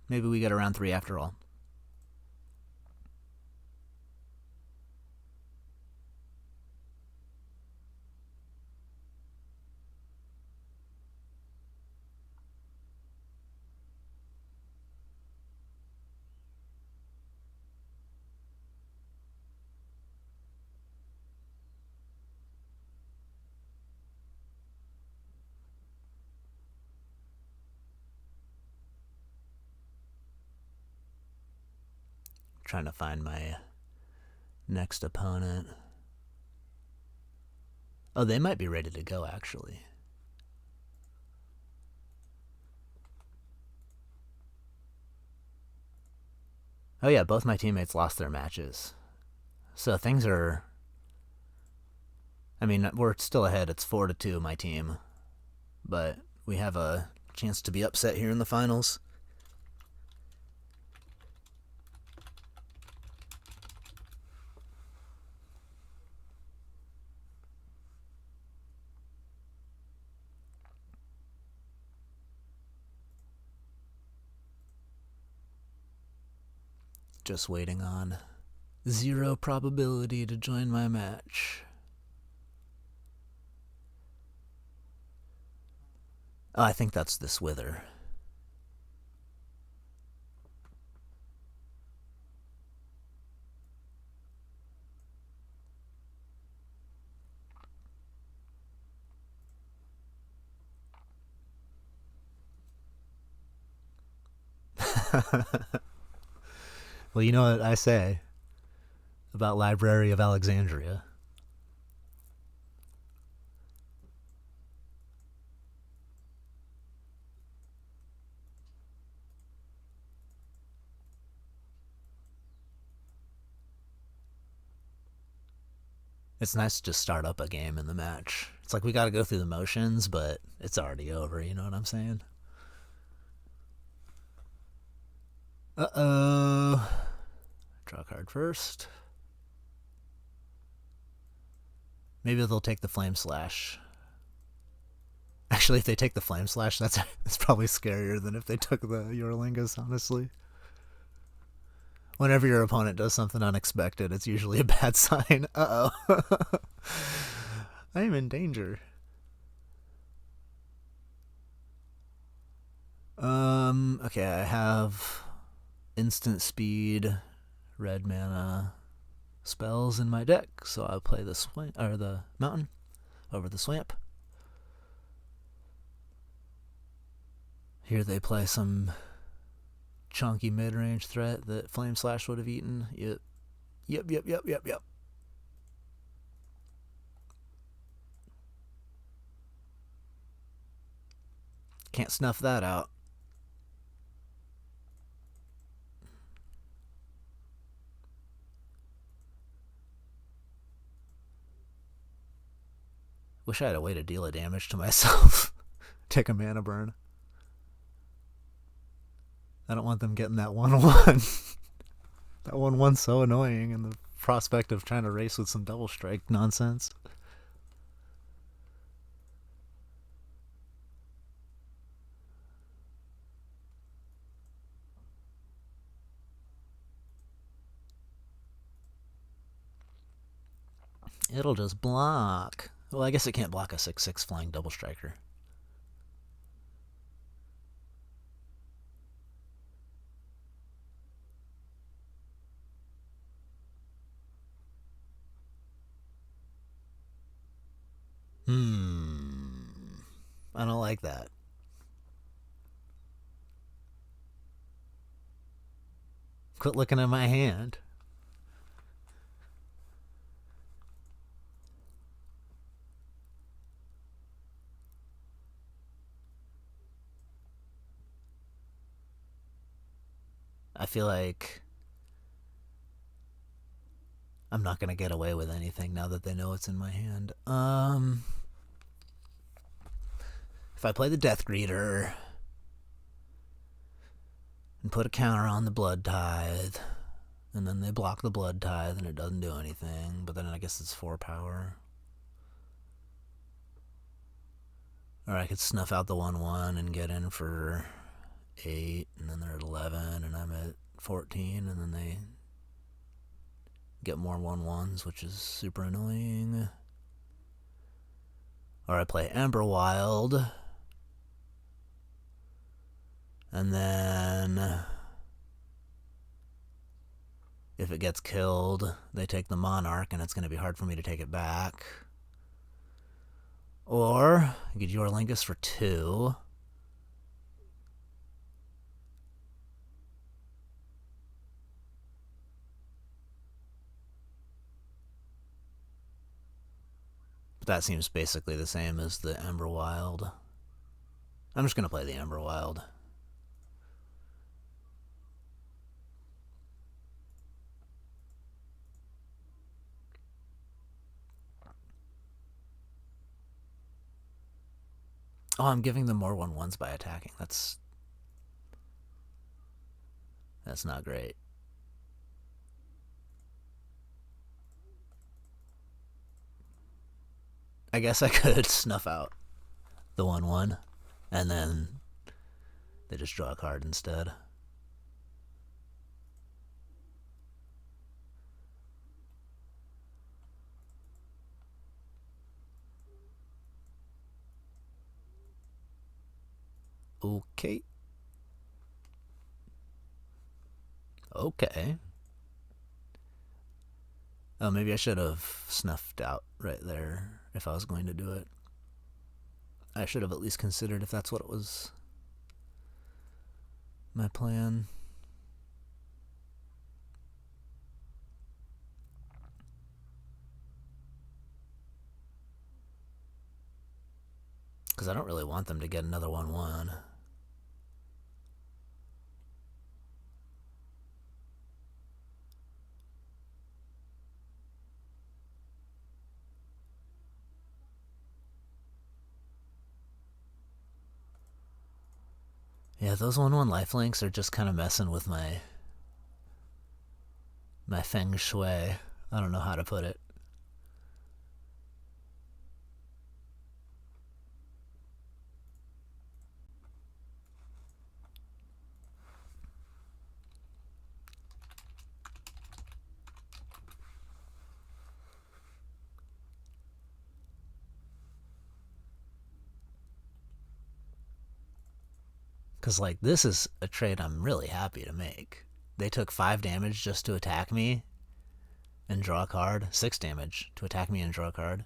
Maybe we get a round 3 after all. Trying to find my Next opponent. Oh, they might be ready to go, actually. Oh yeah, both my teammates lost their matches. So things are... I mean, we're still ahead. It's 4-2, my team. But we have a chance to be upset here in the finals. Just waiting on 0 probability to join my match. Oh, I think that's this Wither. Well, you know what I say about Library of Alexandria. It's nice to just start up a game in the match. It's like we gotta go through the motions, but it's already over, you know what I'm saying? Uh-oh. Draw a card first. Maybe they'll take the Flame Slash. Actually, if they take the Flame Slash, that's probably scarier than if they took the Yorlingus, honestly. Whenever your opponent does something unexpected, it's usually a bad sign. Uh-oh. I am in danger. Okay, I have instant speed, red mana spells in my deck, so I'll play the mountain over the swamp. Here they play some chunky mid-range threat that Flame Slash would have eaten. Yep. Can't snuff that out. Wish I had a way to deal a damage to myself. Take a mana burn. I don't want them getting that 1-1. That 1-1's so annoying, and the prospect of trying to race with some double strike nonsense. It'll just block. Well, I guess it can't block a 6/6 flying double striker. I don't like that. Quit looking at my hand. I feel like I'm not going to get away with anything now that they know it's in my hand. If I play the Death Greeter and put a counter on the Blood Tithe, and then they block the Blood Tithe and it doesn't do anything, but then I guess it's 4 power. Or I could snuff out the 1/1 and get in for 8, and then they're at 11, and I'm at 14, and then they get more 1/1s, which is super annoying. Or I play Emberwild, and then if it gets killed, they take the Monarch, and it's going to be hard for me to take it back. Or I get Yorlingus for 2. But that seems basically the same as the Ember Wild. I'm just going to play the Ember Wild. Oh, I'm giving them more 1/1s by attacking. That's not great. I guess I could snuff out the 1/1, and then they just draw a card instead. Okay. Okay. Oh, maybe I should have snuffed out right there if I was going to do it. I should have at least considered if that's what it was. My plan. Because I don't really want them to get another 1/1. Yeah, those 1/1 lifelinks are just kind of messing with my feng shui. I don't know how to put it. Because, like, this is a trade I'm really happy to make. They took 5 damage just to attack me and draw a card. 6 damage to attack me and draw a card.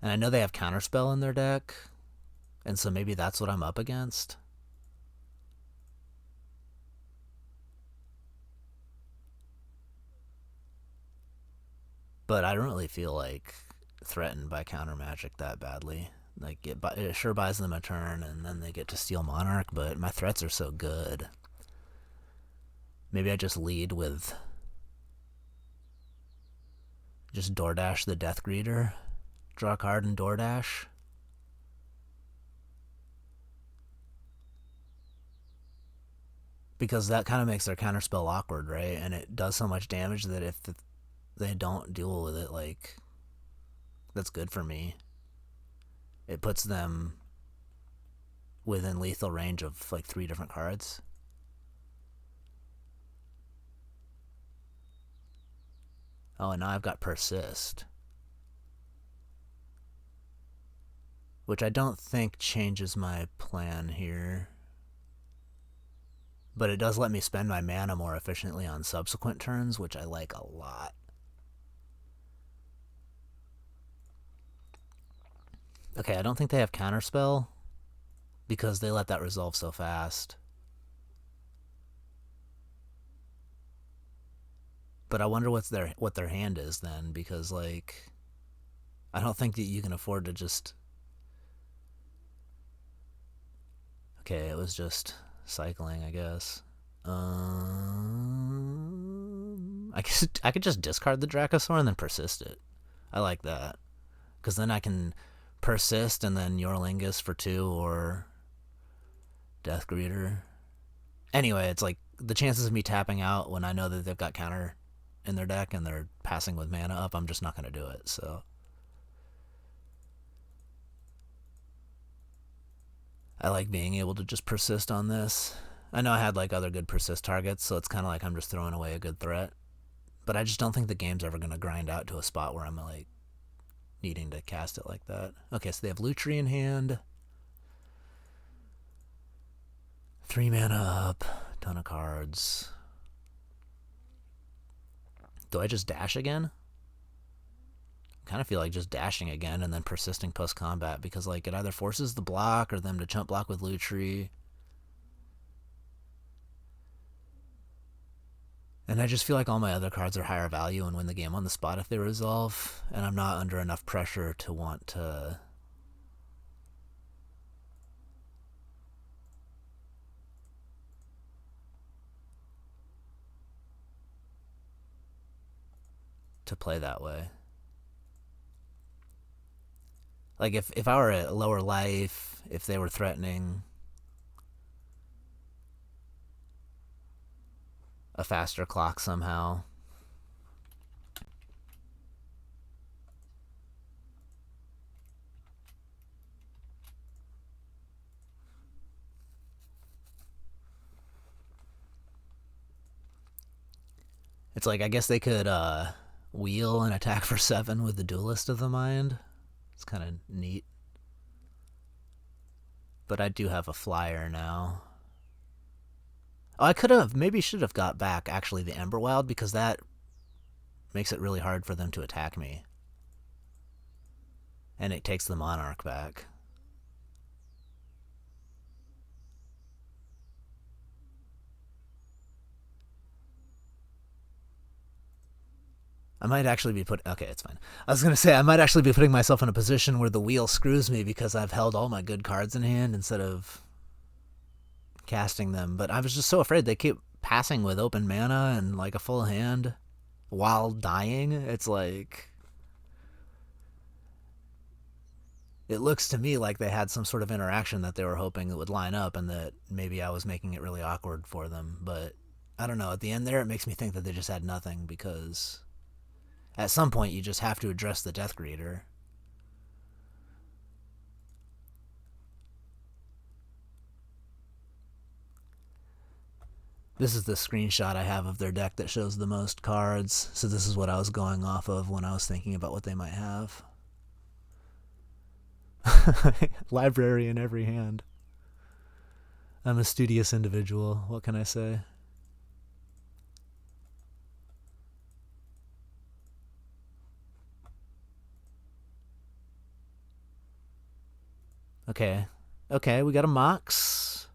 And I know they have Counterspell in their deck, and so maybe that's what I'm up against. But I don't really feel like threatened by counter magic that badly. Like, it sure buys them a turn, and then they get to steal Monarch, but my threats are so good. Maybe I just lead with just DoorDash the Death Greeter, draw a card and DoorDash. Because that kind of makes their counterspell awkward, right? And it does so much damage that if they don't deal with it, like, that's good for me. It puts them within lethal range of like 3 different cards. Oh, and now I've got Persist, which I don't think changes my plan here. But it does let me spend my mana more efficiently on subsequent turns, which I like a lot. Okay, I don't think they have Counterspell because they let that resolve so fast. But I wonder what their hand is then, because, like, I don't think that you can afford to just... Okay, it was just cycling, I guess. I could just discard the Dracosaur and then persist it. I like that. Because then I can persist and then Yorlingus for 2 or Death Greeter. Anyway, it's like the chances of me tapping out when I know that they've got counter in their deck and they're passing with mana up, I'm just not going to do it. So I like being able to just persist on this. I know I had like other good persist targets, so it's kind of like I'm just throwing away a good threat. But I just don't think the game's ever going to grind out to a spot where I'm like needing to cast it like that. Okay, so they have Lutri in hand. 3 mana up, ton of cards. Do I just dash again? I kind of feel like just dashing again and then persisting post-combat because, like, it either forces the block or them to chump block with Lutri. And I just feel like all my other cards are higher value and win the game on the spot if they resolve, and I'm not under enough pressure to want to play that way. Like if I were at lower life, if they were threatening a faster clock somehow. It's like, I guess they could wheel and attack for 7 with the Duelist of the Mind. It's kind of neat. But I do have a flyer now. Oh, I could have, maybe should have got back, actually, the Emberwild, because that makes it really hard for them to attack me. And it takes the Monarch back. I might actually be okay, it's fine. I was going to say, I might actually be putting myself in a position where the wheel screws me because I've held all my good cards in hand instead of casting them. But I was just so afraid they keep passing with open mana and like a full hand while dying. It's like, it looks to me like they had some sort of interaction that they were hoping it would line up, and that maybe I was making it really awkward for them. But I don't know, at the end there, it makes me think that they just had nothing, because at some point you just have to address the Death Greeter. This is the screenshot I have of their deck that shows the most cards, so this is what I was going off of when I was thinking about what they might have. Library in every hand. I'm a studious individual, what can I say? Okay, we got a Mox.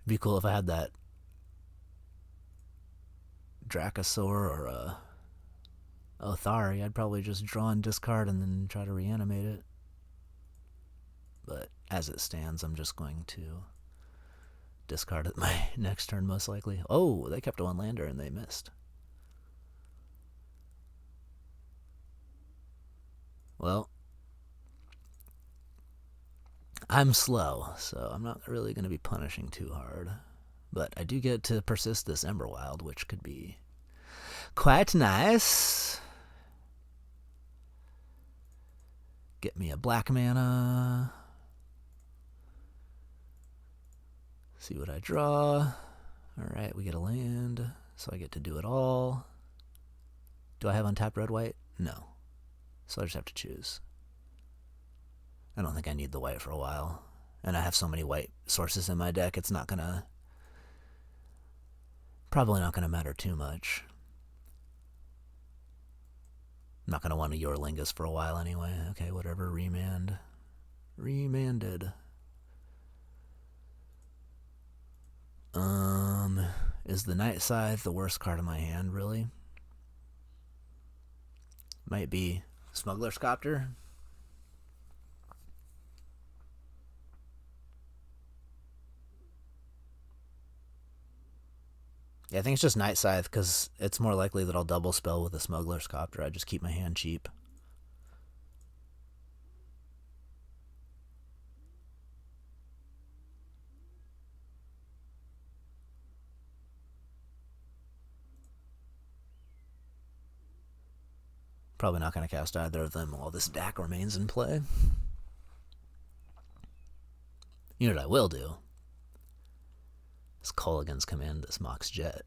It'd be cool if I had that Dracosaur or a Othari. I'd probably just draw and discard and then try to reanimate it. But as it stands, I'm just going to discard it my next turn, most likely. Oh, they kept one lander and they missed. Well, I'm slow, so I'm not really going to be punishing too hard. But I do get to persist this Emberwild, which could be quite nice. Get me a black mana. See what I draw. Alright, we get a land, so I get to do it all. Do I have untapped red-white? No. So I just have to choose. I don't think I need the white for a while. And I have so many white sources in my deck, it's not gonna... probably not gonna matter too much. I'm not gonna want a Yorlingus for a while anyway. Okay, whatever, remand. Remanded. Is the Night Scythe the worst card in my hand, really? Might be Smuggler's Copter. Yeah, I think it's just Night Scythe, because it's more likely that I'll double spell with a Smuggler's Copter. I just keep my hand cheap. Probably not going to cast either of them while this deck remains in play. You know what I will do? Is Kolaghan's Command this Mox Jet.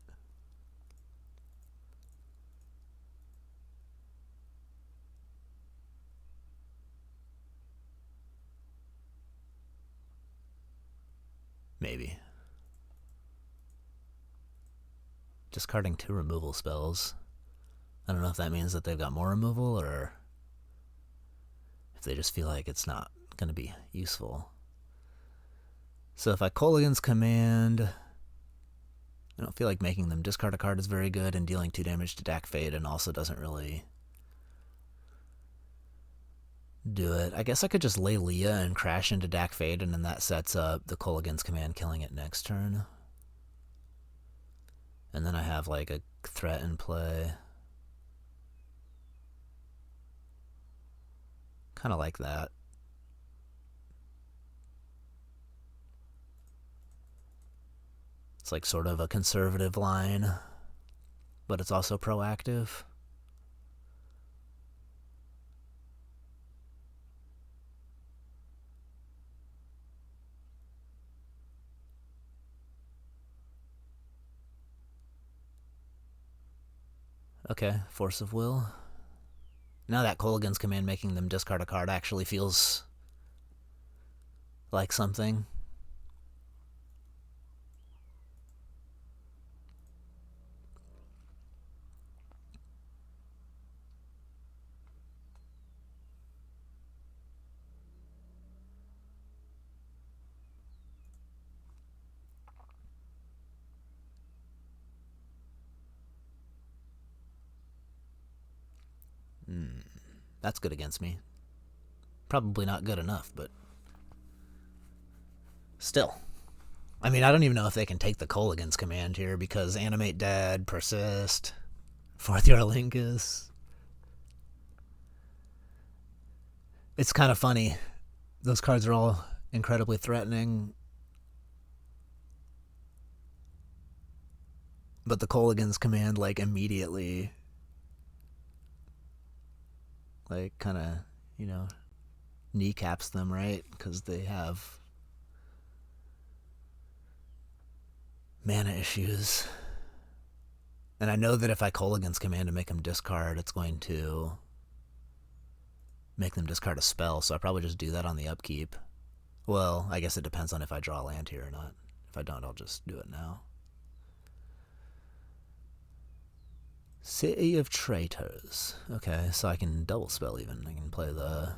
Maybe. Discarding 2 removal spells. I don't know if that means that they've got more removal, or if they just feel like it's not going to be useful. So if I Kolaghan's Command, I don't feel like making them discard a card is very good, and dealing 2 damage to Dak Fade and also doesn't really do it. I guess I could just lay Leah and crash into Dak Fade, and then that sets up the Kolaghan's Command killing it next turn. And then I have like a threat in play. Kind of like that. It's like sort of a conservative line, but it's also proactive. Okay, Force of Will. Now that Kolaghan's Command making them discard a card actually feels like something. That's good against me. Probably not good enough, but still. I mean, I don't even know if they can take the Kolaghan's Command here because Animate Dead, Persist, Fourth Year Linkus. It's kind of funny. Those cards are all incredibly threatening. But the Kolaghan's Command, like, immediately, like, kind of, you know, kneecaps them, right? Because they have mana issues. And I know that if I Kolaghan's Command to make them discard, it's going to make them discard a spell, so I probably just do that on the upkeep. Well, I guess it depends on if I draw land here or not. If I don't, I'll just do it now. City of Traitors. Okay, so I can double spell even. I can play the...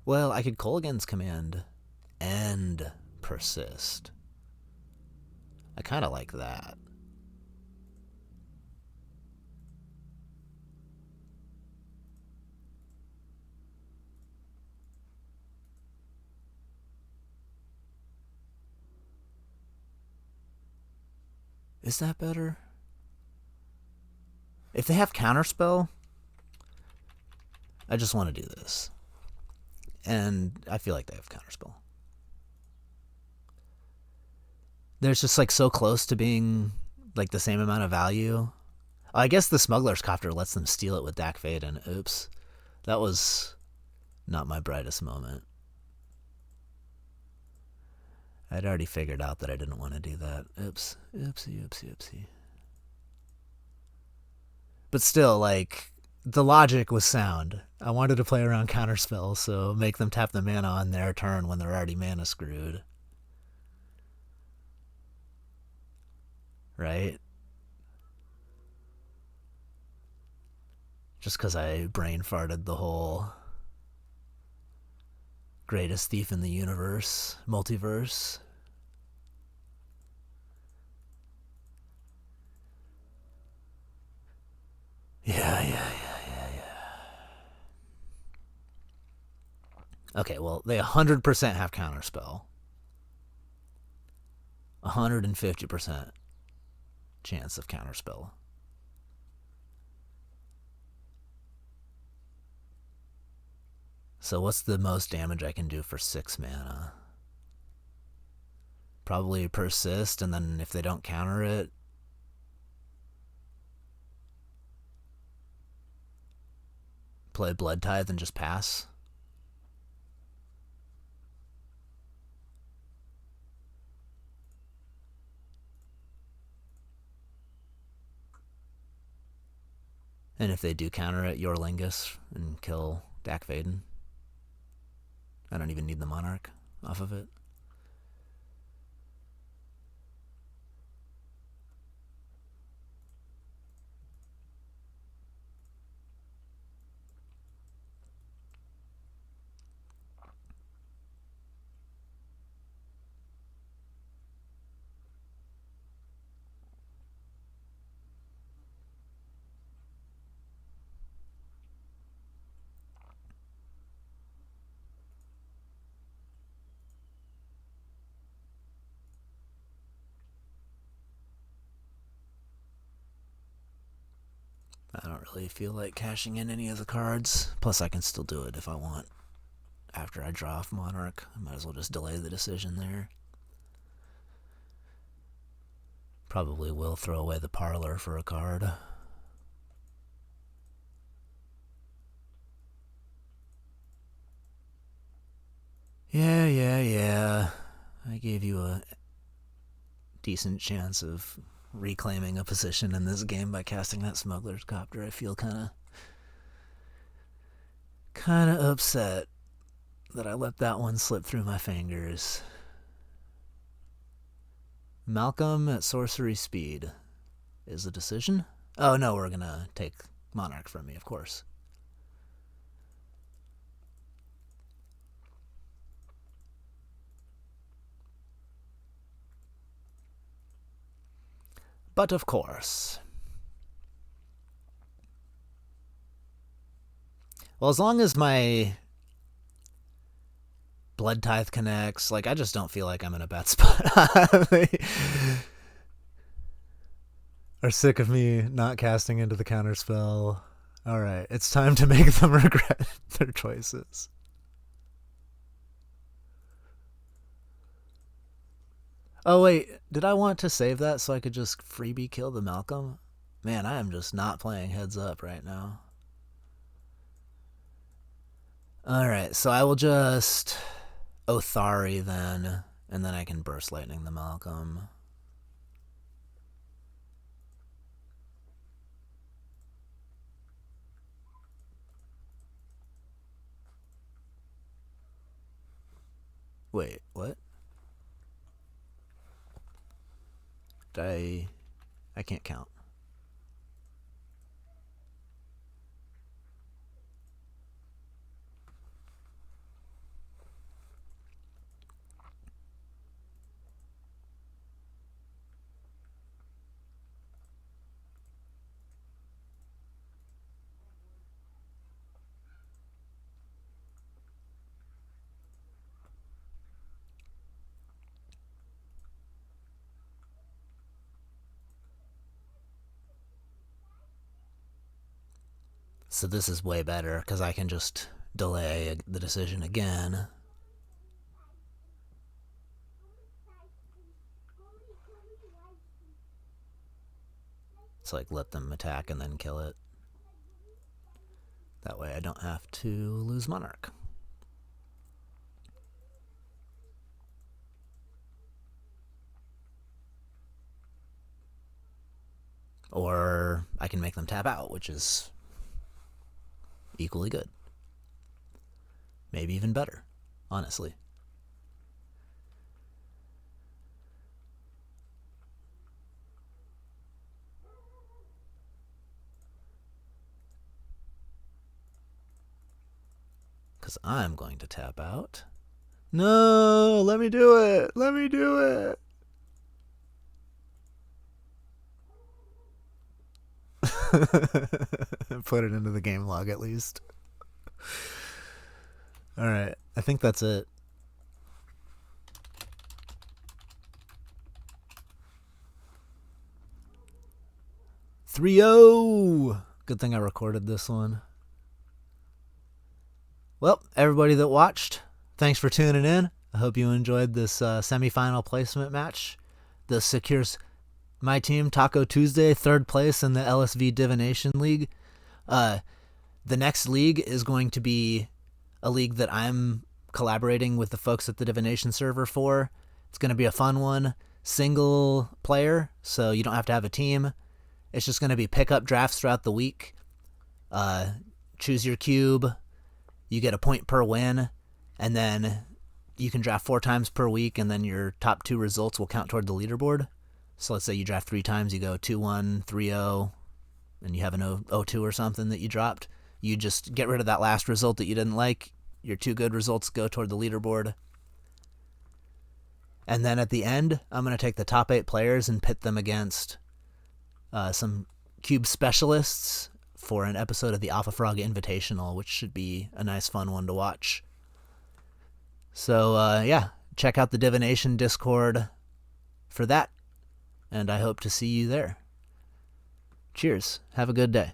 Well, I could Kolaghan's Command and Persist. I kind of like that. Is that better? If they have Counterspell, I just want to do this. And I feel like they have Counterspell. They're just like so close to being like the same amount of value. I guess the Smuggler's Copter lets them steal it with Dak Fade, and oops. That was not my brightest moment. I'd already figured out that I didn't want to do that. Oops. Oopsie, oopsie, oopsie. But still, like, the logic was sound. I wanted to play around Counterspell, so make them tap the mana on their turn when they're already mana screwed. Right? Just because I brain farted the whole greatest thief in the universe, multiverse. Yeah. Okay, well, they 100% have Counterspell. 150% chance of Counterspell. So what's the most damage I can do for 6 mana? Probably Persist, and then if they don't counter it, play Blood Tithe and just pass. And if they do counter it, Yorlingus and kill Dak Vaden. I don't even need the Monarch off of it. I don't really feel like cashing in any of the cards. Plus, I can still do it if I want. After I draw off Monarch, I might as well just delay the decision there. Probably will throw away the Parlor for a card. Yeah. I gave you a decent chance of reclaiming a position in this game by casting that Smuggler's Copter. I feel kind of upset that I let that one slip through my fingers. Malcolm at sorcery speed is a decision. Oh no, we're gonna take Monarch from me, of course. But of course. Well, as long as my Blood Tithe connects, like, I just don't feel like I'm in a bad spot. They are sick of me not casting into the counterspell. Alright, it's time to make them regret their choices. Oh wait, did I want to save that so I could just freebie kill the Malcolm? Man, I am just not playing heads up right now. Alright, so I will just Othari then, and then I can Burst Lightning the Malcolm. Wait, what? I can't count. So this is way better because I can just delay the decision again. It's like let them attack and then kill it. That way I don't have to lose Monarch. Or I can make them tap out, which is equally good. Maybe even better, honestly. Because I'm going to tap out. No, let me do it. Let me do it. Put it into the game log at least. Alright, I think that's it. 3-0! Good thing I recorded this one. Well, everybody that watched, thanks for tuning in. I hope you enjoyed this semifinal placement match. This secures my team, Taco Tuesday, 3rd place in the LSV Divination League. The next league is going to be a league that I'm collaborating with the folks at the Divination server for. It's going to be a fun one. Single player, so you don't have to have a team. It's just going to be pick-up drafts throughout the week. Choose your cube. You get a point per win, and then you can draft 4 times per week, and then your top 2 results will count toward the leaderboard. So let's say you draft 3 times, you go 2-1, 3-0, and you have an 0-2 or something that you dropped. You just get rid of that last result that you didn't like. Your 2 good results go toward the leaderboard. And then at the end, I'm going to take the top 8 players and pit them against some cube specialists for an episode of the Alpha Frog Invitational, which should be a nice fun one to watch. So yeah, check out the Divination Discord for that, and I hope to see you there. Cheers. Have a good day.